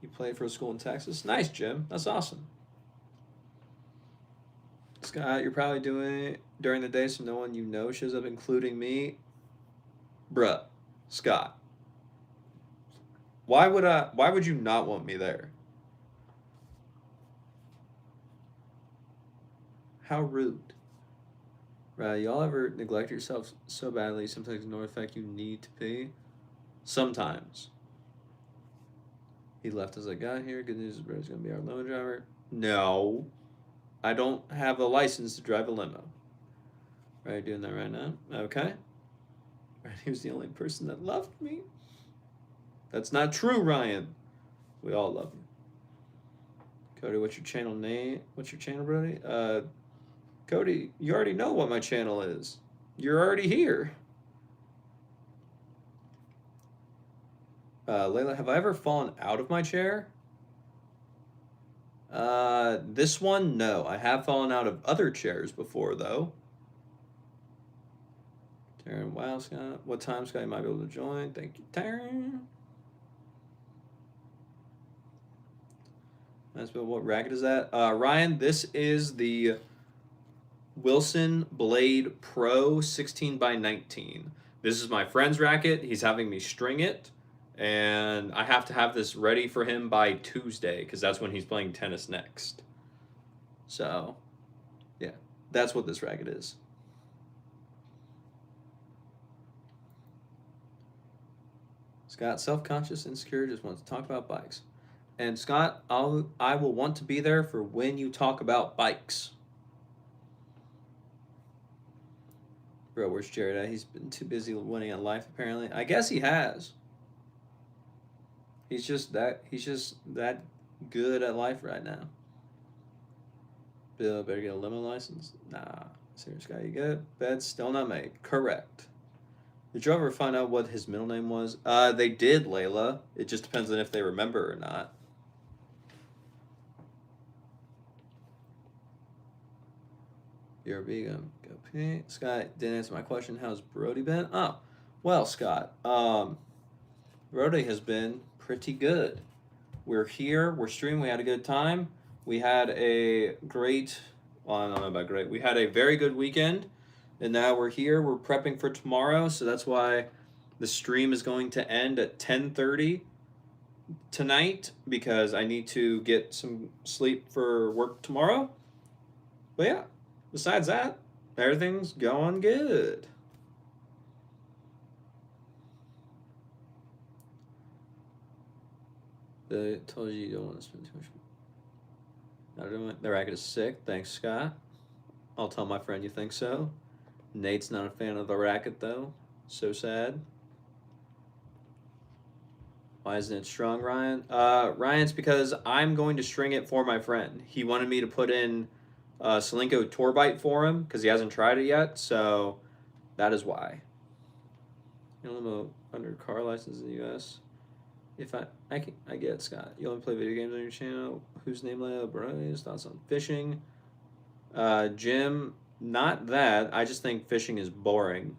Speaker 1: You played for a school in Texas? Nice, Jim. That's awesome. Scott, you're probably doing it during the day so no one you know shows up, including me. Bruh, Scott. Why would you not want me there? How rude. Right, y'all ever neglect yourself so badly sometimes ignore the fact you need to pee? Sometimes. He left as I got here. Good news is Brett's gonna be our limo driver. No. I don't have a license to drive a limo. Right, doing that right now? Okay. Right, he was the only person that loved me. That's not true, Ryan. We all love you. Cody, what's your channel name? What's your channel, Brody? Cody, you already know what my channel is. You're already here. Layla, have I ever fallen out of my chair? This one, no. I have fallen out of other chairs before, though. Taryn, wow, Scott. What time, Scott, you might be able to join? Thank you, Taryn. Nice, Bill. What racket is that? Ryan, this is the Wilson Blade Pro 16x19. this is my friend's racket. He's having me string it, and I have to have this ready for him by Tuesday because that's when he's playing tennis next. So, yeah, that's what this racket is. Scott, self-conscious, insecure, just wants to talk about bikes. And Scott, I will want to be there for when you talk about bikes. Bro, where's Jared at? He's been too busy winning at life, apparently. I guess he has. He's just that good at life right now. Bill, better get a limo license. Nah. Serious guy, you good? Bed still not made. Correct. Did you ever find out what his middle name was? They did, Layla. It just depends on if they remember or not. You're vegan. Go pee. Scott didn't answer my question. How's Brody been? Oh, well, Scott. Brody has been pretty good. We're here. We're streaming. We had a good time. We had a great. Well, I don't know about great. We had a very good weekend, and now we're here. We're prepping for tomorrow, so that's why the stream is going to end at 10:30 tonight because I need to get some sleep for work tomorrow. But yeah. Besides that, everything's going good. I told you you don't want to spend too much. The racket is sick. Thanks, Scott. I'll tell my friend you think so. Nate's not a fan of the racket, though. So sad. Why isn't it strong, Ryan? Ryan's because I'm going to string it for my friend. He wanted me to put in Solinco Torbite for him because he hasn't tried it yet, so that is why. You know, under car license in the U.S. If I get it, Scott. You only play video games on your channel. Whose name Layla Bryce? Thoughts on fishing? Jim, not that. I just think fishing is boring.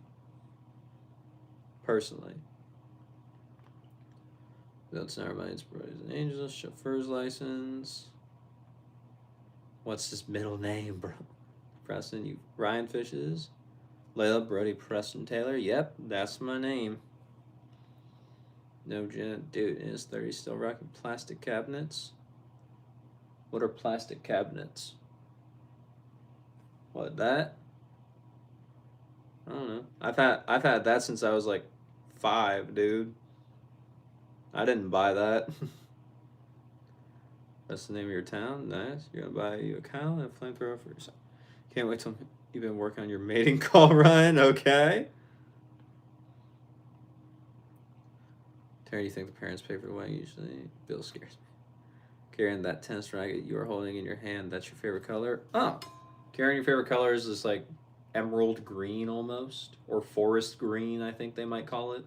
Speaker 1: Personally. That's never mind. It's Brothers and Angels. Chauffeur's license. What's his middle name, bro? Preston, you Ryan Fishes. Layla Brody Preston Taylor. Yep, that's my name. No, Jen, dude, in his 30s still rocking plastic cabinets. What are plastic cabinets? What, that? I don't know. I've had that since I was like 5, dude. I didn't buy that. That's the name of your town? Nice. You're gonna buy you a cow and a flamethrower for yourself. Can't wait till you've been working on your mating call, Ryan. Okay. Terry, you think the parents pay for the wedding usually? Bill scares me. Carrying that tennis racket you are holding in your hand, that's your favorite color? Oh. Carrying your favorite color is this like emerald green almost. Or forest green, I think they might call it.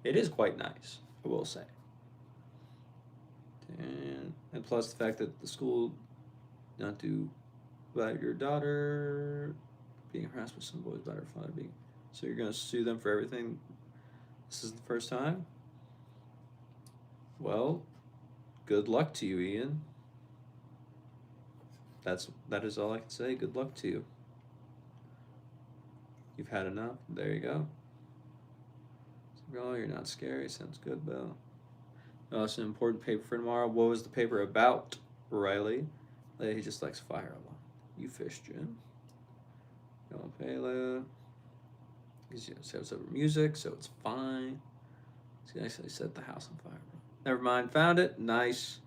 Speaker 1: It is quite nice, I will say. And plus the fact that the school not do about your daughter being harassed with some boys about her father being. So you're going to sue them for everything. This is the first time? Well, good luck to you, Ian. That is all I can say. Good luck to you. You've had enough. There you go. Oh, you're not scary. Sounds good, Bill. Oh, it's an important paper for tomorrow. What was the paper about, Riley? He just likes fire a lot. You fish, Jim. Don't pay, Leia. He's over music, so it's fine. He actually set the house on fire. Never mind. Found it. Nice.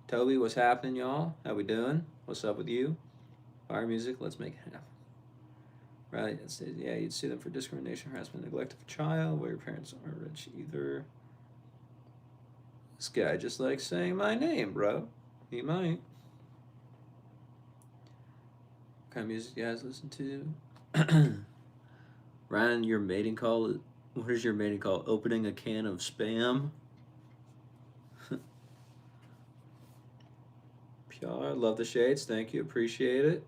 Speaker 1: Toby, what's happening, y'all? How we doing? What's up with you? Fire music. Let's make it happen. Right, yeah, you'd sue them for discrimination, harassment, neglect of a child, where your parents aren't rich either. This guy just likes saying my name, bro. He might. What kind of music you guys listen to? Ryan, your mating call, what is your mating call? Opening a can of Spam? PR, love the shades, thank you, appreciate it.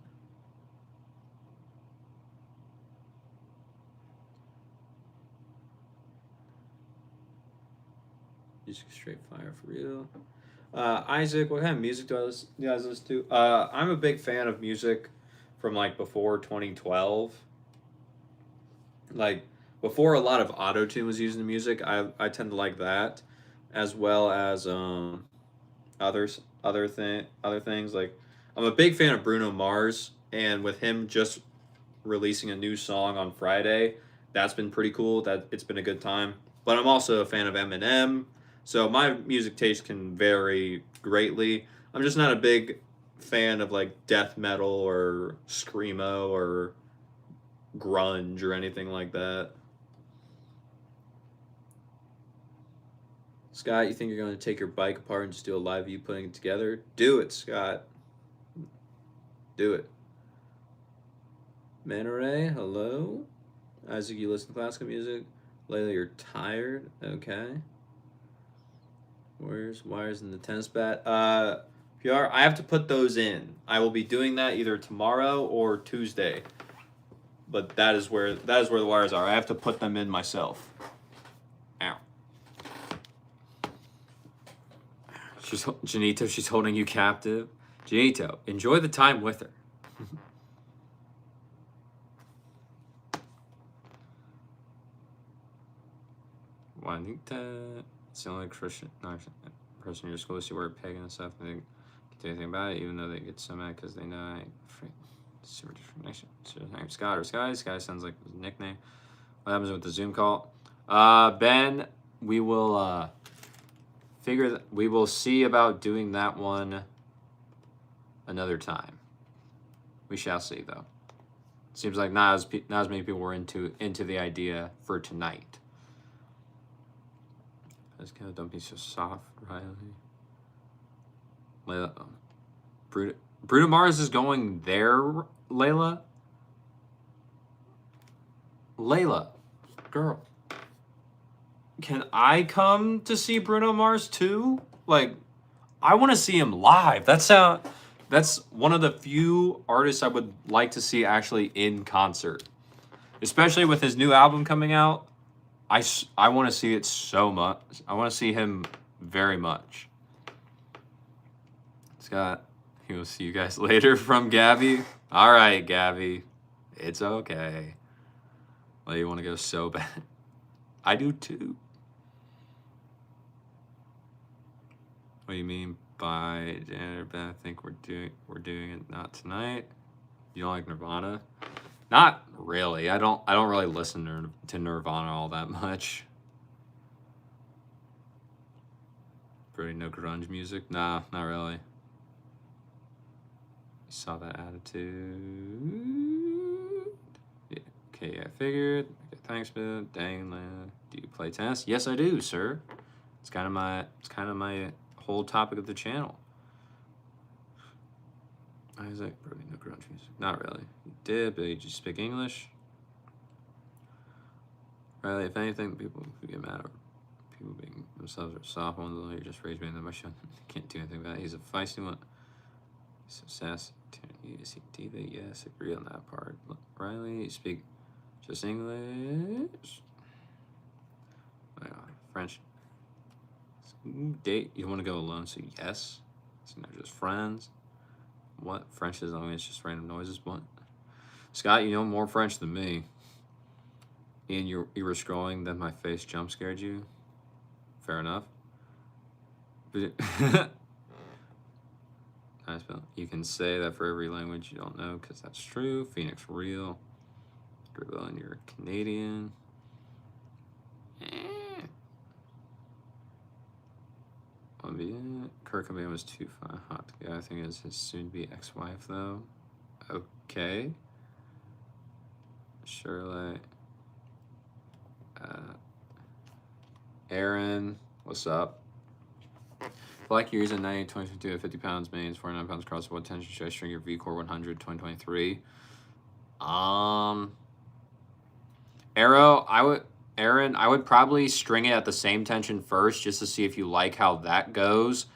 Speaker 1: Just straight fire for real. Isaac, what kind of music do you guys listen to? I'm a big fan of music from like before 2012. Like before, a lot of auto tune was used in music. I tend to like that, as well as other things. Like I'm a big fan of Bruno Mars, and with him just releasing a new song on Friday, that's been pretty cool. That it's been a good time. But I'm also a fan of Eminem, so my music taste can vary greatly. I'm just not a big fan of like death metal or screamo or grunge or anything like that. Scott, you think you're going to take your bike apart and just do a live view putting it together? Do it, Scott. Do it. Manoray, hello. Isaac, you listen to classical music. Layla, you're tired. Okay. Where's wires in the tennis bat? PR, I have to put those in. I will be doing that either tomorrow or Tuesday. But that is where the wires are. I have to put them in myself. Ow. She's Janito. She's holding you captive. Janito, enjoy the time with her. Juanita, it's the only Christian person in your school who wear pagan and stuff. And they can't do anything about it, even though they get so mad because they know I ain't super different nation. So his name's Scott or Sky. Sky sounds like his nickname. What happens with the Zoom call? Ben, we will we will see about doing that one another time. We shall see, though. Seems like not as many people were into the idea for tonight. Don't be so soft, Riley. Layla, Bruno Mars is going there, Layla. Layla, girl, can I come to see Bruno Mars too? Like, I want to see him live. That's one of the few artists I would like to see actually in concert, especially with his new album coming out. I want to see it so much. I want to see him very much. Scott, he will see you guys later from Gabby. All right, Gabby. It's okay. Well, you want to go so bad. I do too. What do you mean by Janitor Ben? I think we're doing it not tonight. You don't like Nirvana? Not really. I don't really listen to Nirvana all that much. Brody, no grunge music? Nah, not really. You saw that attitude. Yeah. Okay, I figured. Okay, thanks, man. Dang, man. Do you play tennis? Yes, I do, sir. It's kind of my whole topic of the channel. Isaac, Brody, no grunge music. Not really. You did, but you just speak English. Riley, if anything, people who get mad at people being themselves are soft ones, you just raise me in the emotion. Can't do anything about it. He's a feisty one. He's so sassy. Is he diva? Yes, agree on that part. Riley, you speak just English. French. Date, you want to go alone, so yes. So not just friends. What? French is only, it's just random noises. What? Scott, you know more French than me. Ian, you were scrolling, then my face jump scared you. Fair enough. But nice, Bill. You can say that for every language you don't know, because that's true. Phoenix real. Rebellion, you're Canadian. Kurt Cobain was too hot to get. I think it's his soon-to-be ex-wife, though. Okay. Shirley. Aaron, what's up? Black years in 90, 2022 at 50 pounds, mains, 49 pounds cross. What tension should I string your V-Core 100 2023? Arrow, Aaron, I would probably string it at the same tension first just to see if you like how that goes.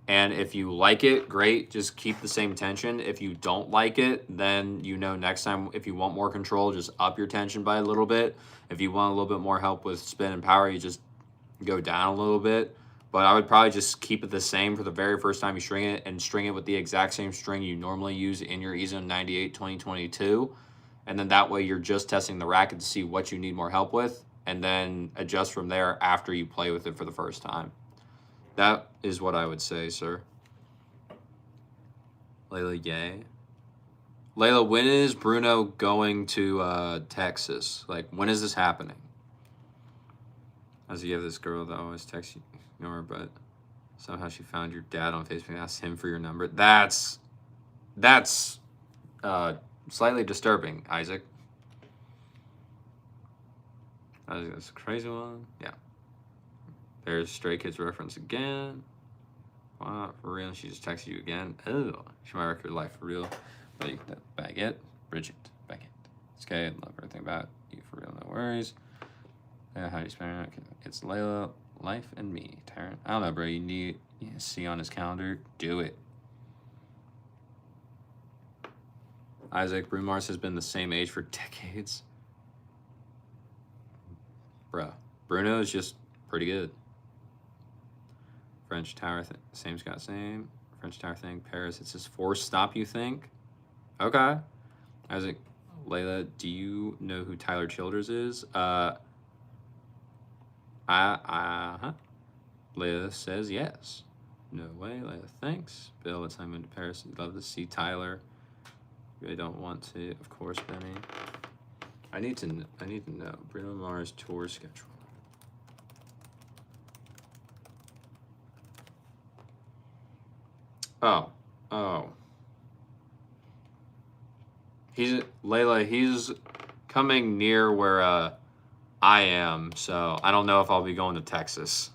Speaker 1: And if you like it, great, just keep the same tension. If you don't like it, then you know next time if you want more control, just up your tension by a little bit. If you want a little bit more help with spin and power, you just go down a little bit. But I would probably just keep it the same for the very first time you string it and string it with the exact same string you normally use in your EZone 98 2022. And then that way you're just testing the racket to see what you need more help with, and then adjust from there after you play with it for the first time. That is what I would say, sir. Layla, yay. Layla, when is Bruno going to Texas? Like, when is this happening? As you have this girl that always texts you, ignore her, but somehow she found your dad on Facebook and asked him for your number. That's slightly disturbing, Isaac. That's a crazy one. Yeah. There's Stray Kids reference again. Wow, for real? She just texted you again? Oh, she might wreck your life for real. But you can Baguette, Bridget, Baguette. It's okay, I love everything about you for real, no worries. Yeah, how do you spend it? It's Layla, life, and me, Taryn. I don't know, bro. You need to see on his calendar. Do it. Isaac, Bruno Mars has been the same age for decades. Bruh. Bruno is just pretty good. French Tower, same Scott, same. French Tower thing, Paris, it's his forced stop, you think? Okay. Isaac, Layla, do you know who Tyler Childers is? Layla says yes. No way, Layla, thanks. Bill, let's time into Paris. You'd love to see Tyler. Really don't want to, of course, Benny. I need to know Bruno Mars tour schedule. Oh. He's coming near where I am, so I don't know if I'll be going to Texas.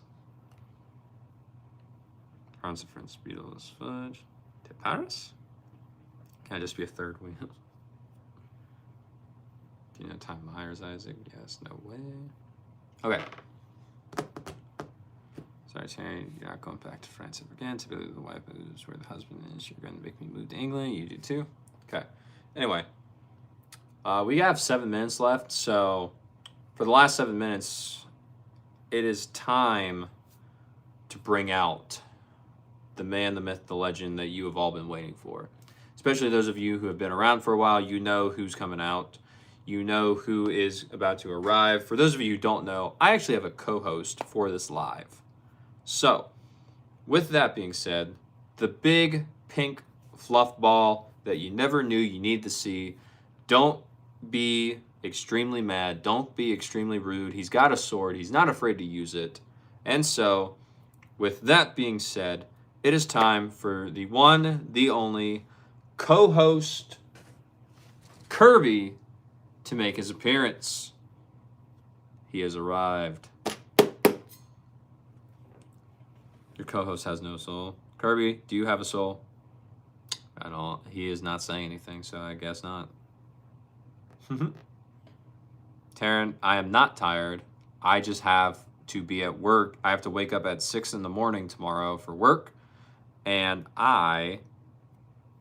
Speaker 1: France of French Beatles fudge. To Paris? Can I just be a third wheel? Do you know Tom Myers, Isaac? Yes, no way. Okay. Sorry, Terry, you're not going back to France ever again. Typically, the wife is where the husband is. You're going to make me move to England. You do too. Okay. Anyway, we have 7 minutes left. So, for the last 7 minutes, it is time to bring out the man, the myth, the legend that you have all been waiting for. Especially those of you who have been around for a while, you know who's coming out. You know who is about to arrive. For those of you who don't know, I actually have a co-host for this live. So, with that being said, the big pink fluff ball that you never knew you need to see, don't be extremely mad. Don't be extremely rude. He's got a sword. He's not afraid to use it. And so, with that being said, it is time for the one, the only co-host, Kirby, to make his appearance. He has arrived. Your co-host has no soul. Kirby, do you have a soul? I don't. He is not saying anything, so I guess not. Taryn, I am not tired. I just have to be at work. I have to wake up at 6 in the morning tomorrow for work, and I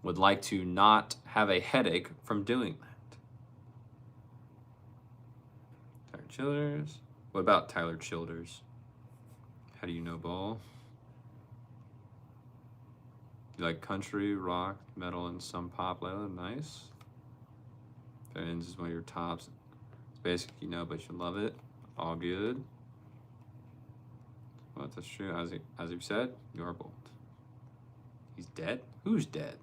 Speaker 1: would like to not have a headache from doing that. Tyler Childers. What about Tyler Childers? How do you know ball? You like country, rock, metal, and some pop, Layla? Nice. That ends is one of your tops. It's basic, you know, but you love it. All good. Well, that's true. As you said, you are bold. He's dead? Who's dead?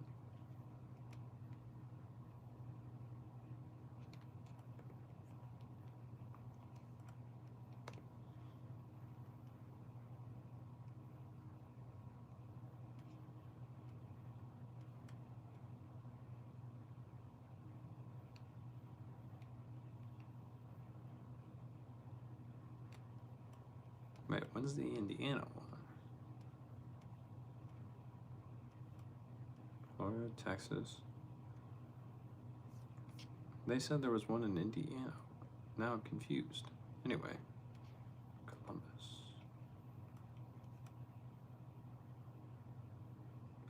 Speaker 1: Wait, when's the Indiana one? Florida, Texas. They said there was one in Indiana. Now I'm confused. Anyway, Columbus.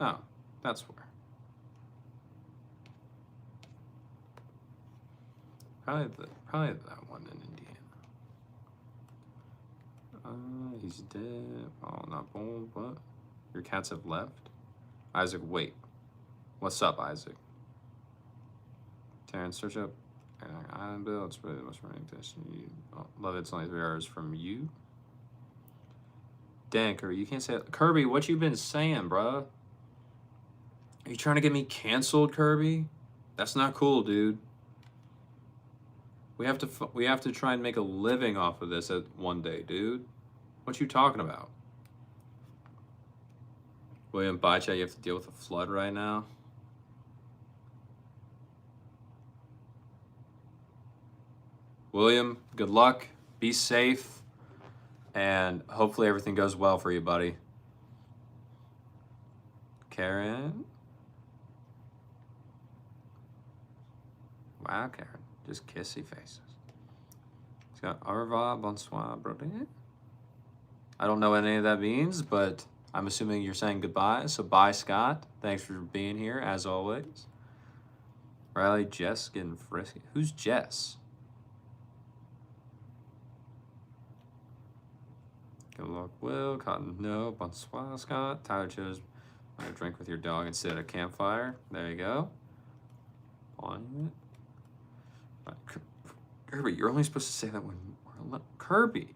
Speaker 1: Oh, that's where. Probably that one in Indiana. He's dead. Oh, not bold. What? Your cats have left? Isaac, wait. What's up, Isaac? Terrence, search up Island Bill, it's really the most running this. Love it's only 3 hours from you. Dang, Kirby, you can't say it. Kirby, what you been saying, bruh? Are you trying to get me canceled, Kirby? That's not cool, dude. We have to try and make a living off of this at one day, dude. What you talking about? William Baicha, you have to deal with a flood right now. William, good luck. Be safe. And hopefully everything goes well for you, buddy. Karen. Wow, Karen. Just kissy faces. It's got au revoir, bonsoir, brother. I don't know what any of that means, but I'm assuming you're saying goodbye. So bye, Scott. Thanks for being here, as always. Riley, Jess getting frisky. Who's Jess? Good luck, Will. Cotton, no. Bonsoir, Scott. Tyler chose a drink with your dog and sit at a campfire. There you go. On it. Kirby, you're only supposed to say that when we're alone. Kirby.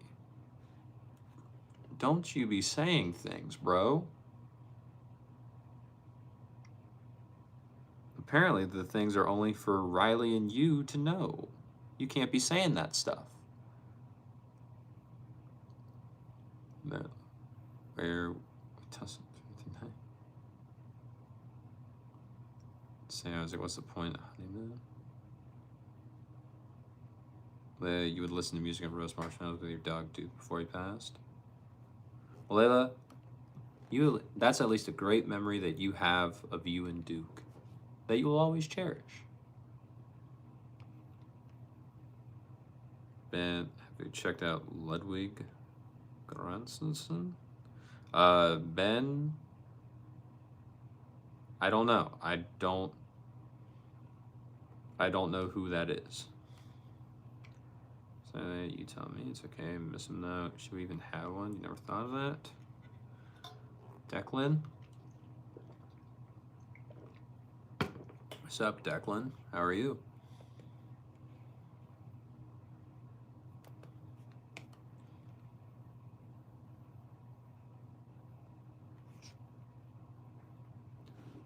Speaker 1: Don't you be saying things, bro. Apparently the things are only for Riley and you to know. You can't be saying that stuff. No. Where say I was like, what's the point of honeymoon? You would listen to music of roast marshmallows with your dog Duke before he passed. Well, Layla, that's at least a great memory that you have of you and Duke that you will always cherish. Ben, have you checked out Ludwig Göransson? Ben, I don't know. I don't know who that is. So you tell me. It's okay. Miss him though. Should we even have one? You never thought of that? Declan? What's up, Declan? How are you?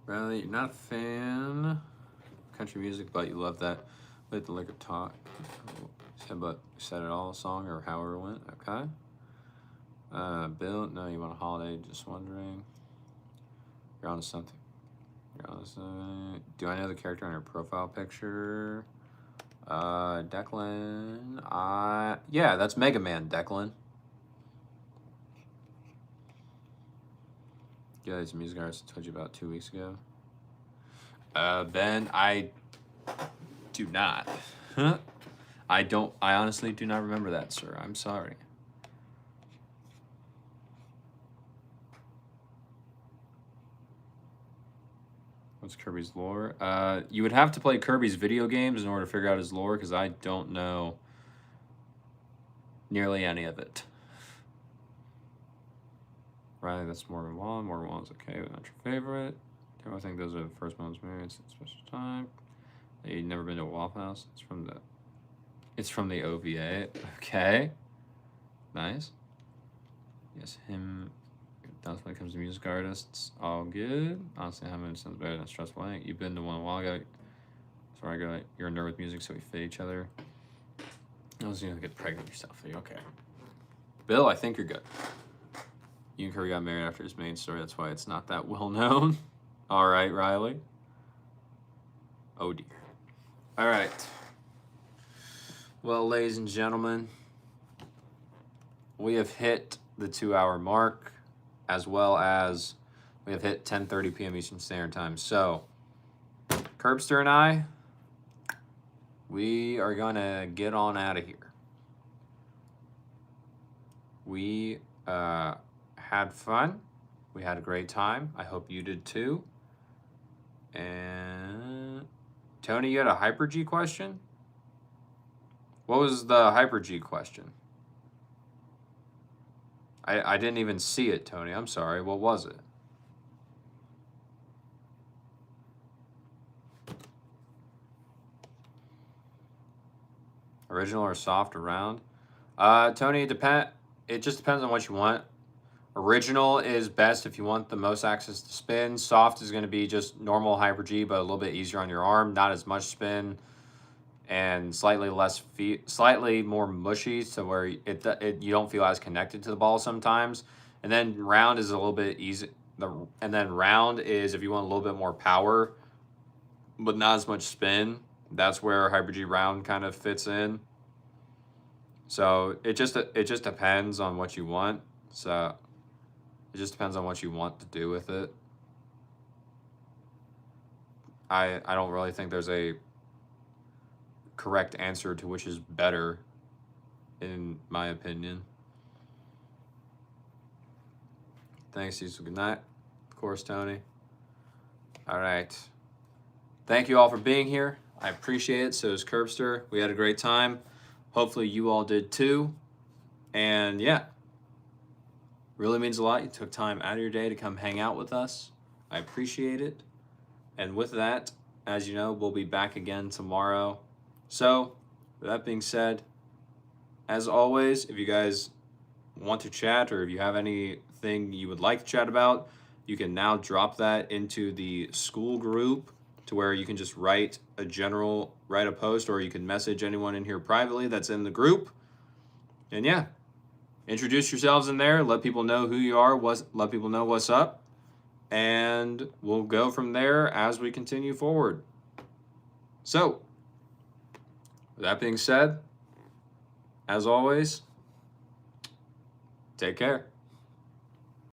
Speaker 1: Riley, you're not a fan of country music, but you love that Let the Liquor Talk. Said it all song or however it went. Okay. Bill, no, you want a holiday? Just wondering. You're on to something. You're on to something. Do I know the character on your profile picture? Declan. Yeah, that's Mega Man, Declan. Yeah, it's a music artist I told you about 2 weeks ago. Ben, I do not. I honestly do not remember that, sir. I'm sorry. What's Kirby's lore? You would have to play Kirby's video games in order to figure out his lore, because I don't know nearly any of it. Riley, that's Morgan Wallen. Morgan Wallen's okay, but not your favorite. I think those are the first moments married since special time. You've never been to a Waffle House? It's from the OVA. Okay. Nice. Yes, him. That's when it comes to music artists. All good. Honestly, how many sounds better than Stressful Ain't? You've been to one a while ago. Sorry, I go. You're a nerd with music, so we fit each other. I was gonna get pregnant yourself. Okay. Bill, I think you're good. You and Kirby got married after his main story. That's why it's not that well known. All right, Riley. Oh dear. All right. Well, ladies and gentlemen, we have hit the 2-hour mark, as well as we have hit 10:30 p.m. Eastern Standard Time. So, Curbster and I, we are going to get on out of here. We had fun. We had a great time. I hope you did too. And Tony, you had a Hyper G question? What was the Hyper G question? I didn't even see it, Tony. I'm sorry. What was it? Original or soft or round? Tony, it just depends on what you want. Original is best if you want the most access to spin. Soft is going to be just normal Hyper G, but a little bit easier on your arm. Not as much spin and slightly less slightly more mushy, so where you don't feel as connected to the ball sometimes. And then round is a little bit easy. And then round is if you want a little bit more power, but not as much spin. That's where Hyper G round kind of fits in. So it just depends on what you want. So it just depends on what you want to do with it. I don't really think there's a correct answer to which is better, in my opinion. Thanks, Cecil. Good night. Of course, Tony. All right. Thank you all for being here. I appreciate it. So does Curbster. We had a great time. Hopefully you all did too. And yeah, really means a lot. You took time out of your day to come hang out with us. I appreciate it. And with that, as you know, we'll be back again tomorrow. So, with that being said, as always, if you guys want to chat or if you have anything you would like to chat about, you can now drop that into the school group to where you can just write a post, or you can message anyone in here privately that's in the group. And yeah, introduce yourselves in there, let people know who you are, let people know what's up, and we'll go from there as we continue forward. So, with that being said, as always, take care.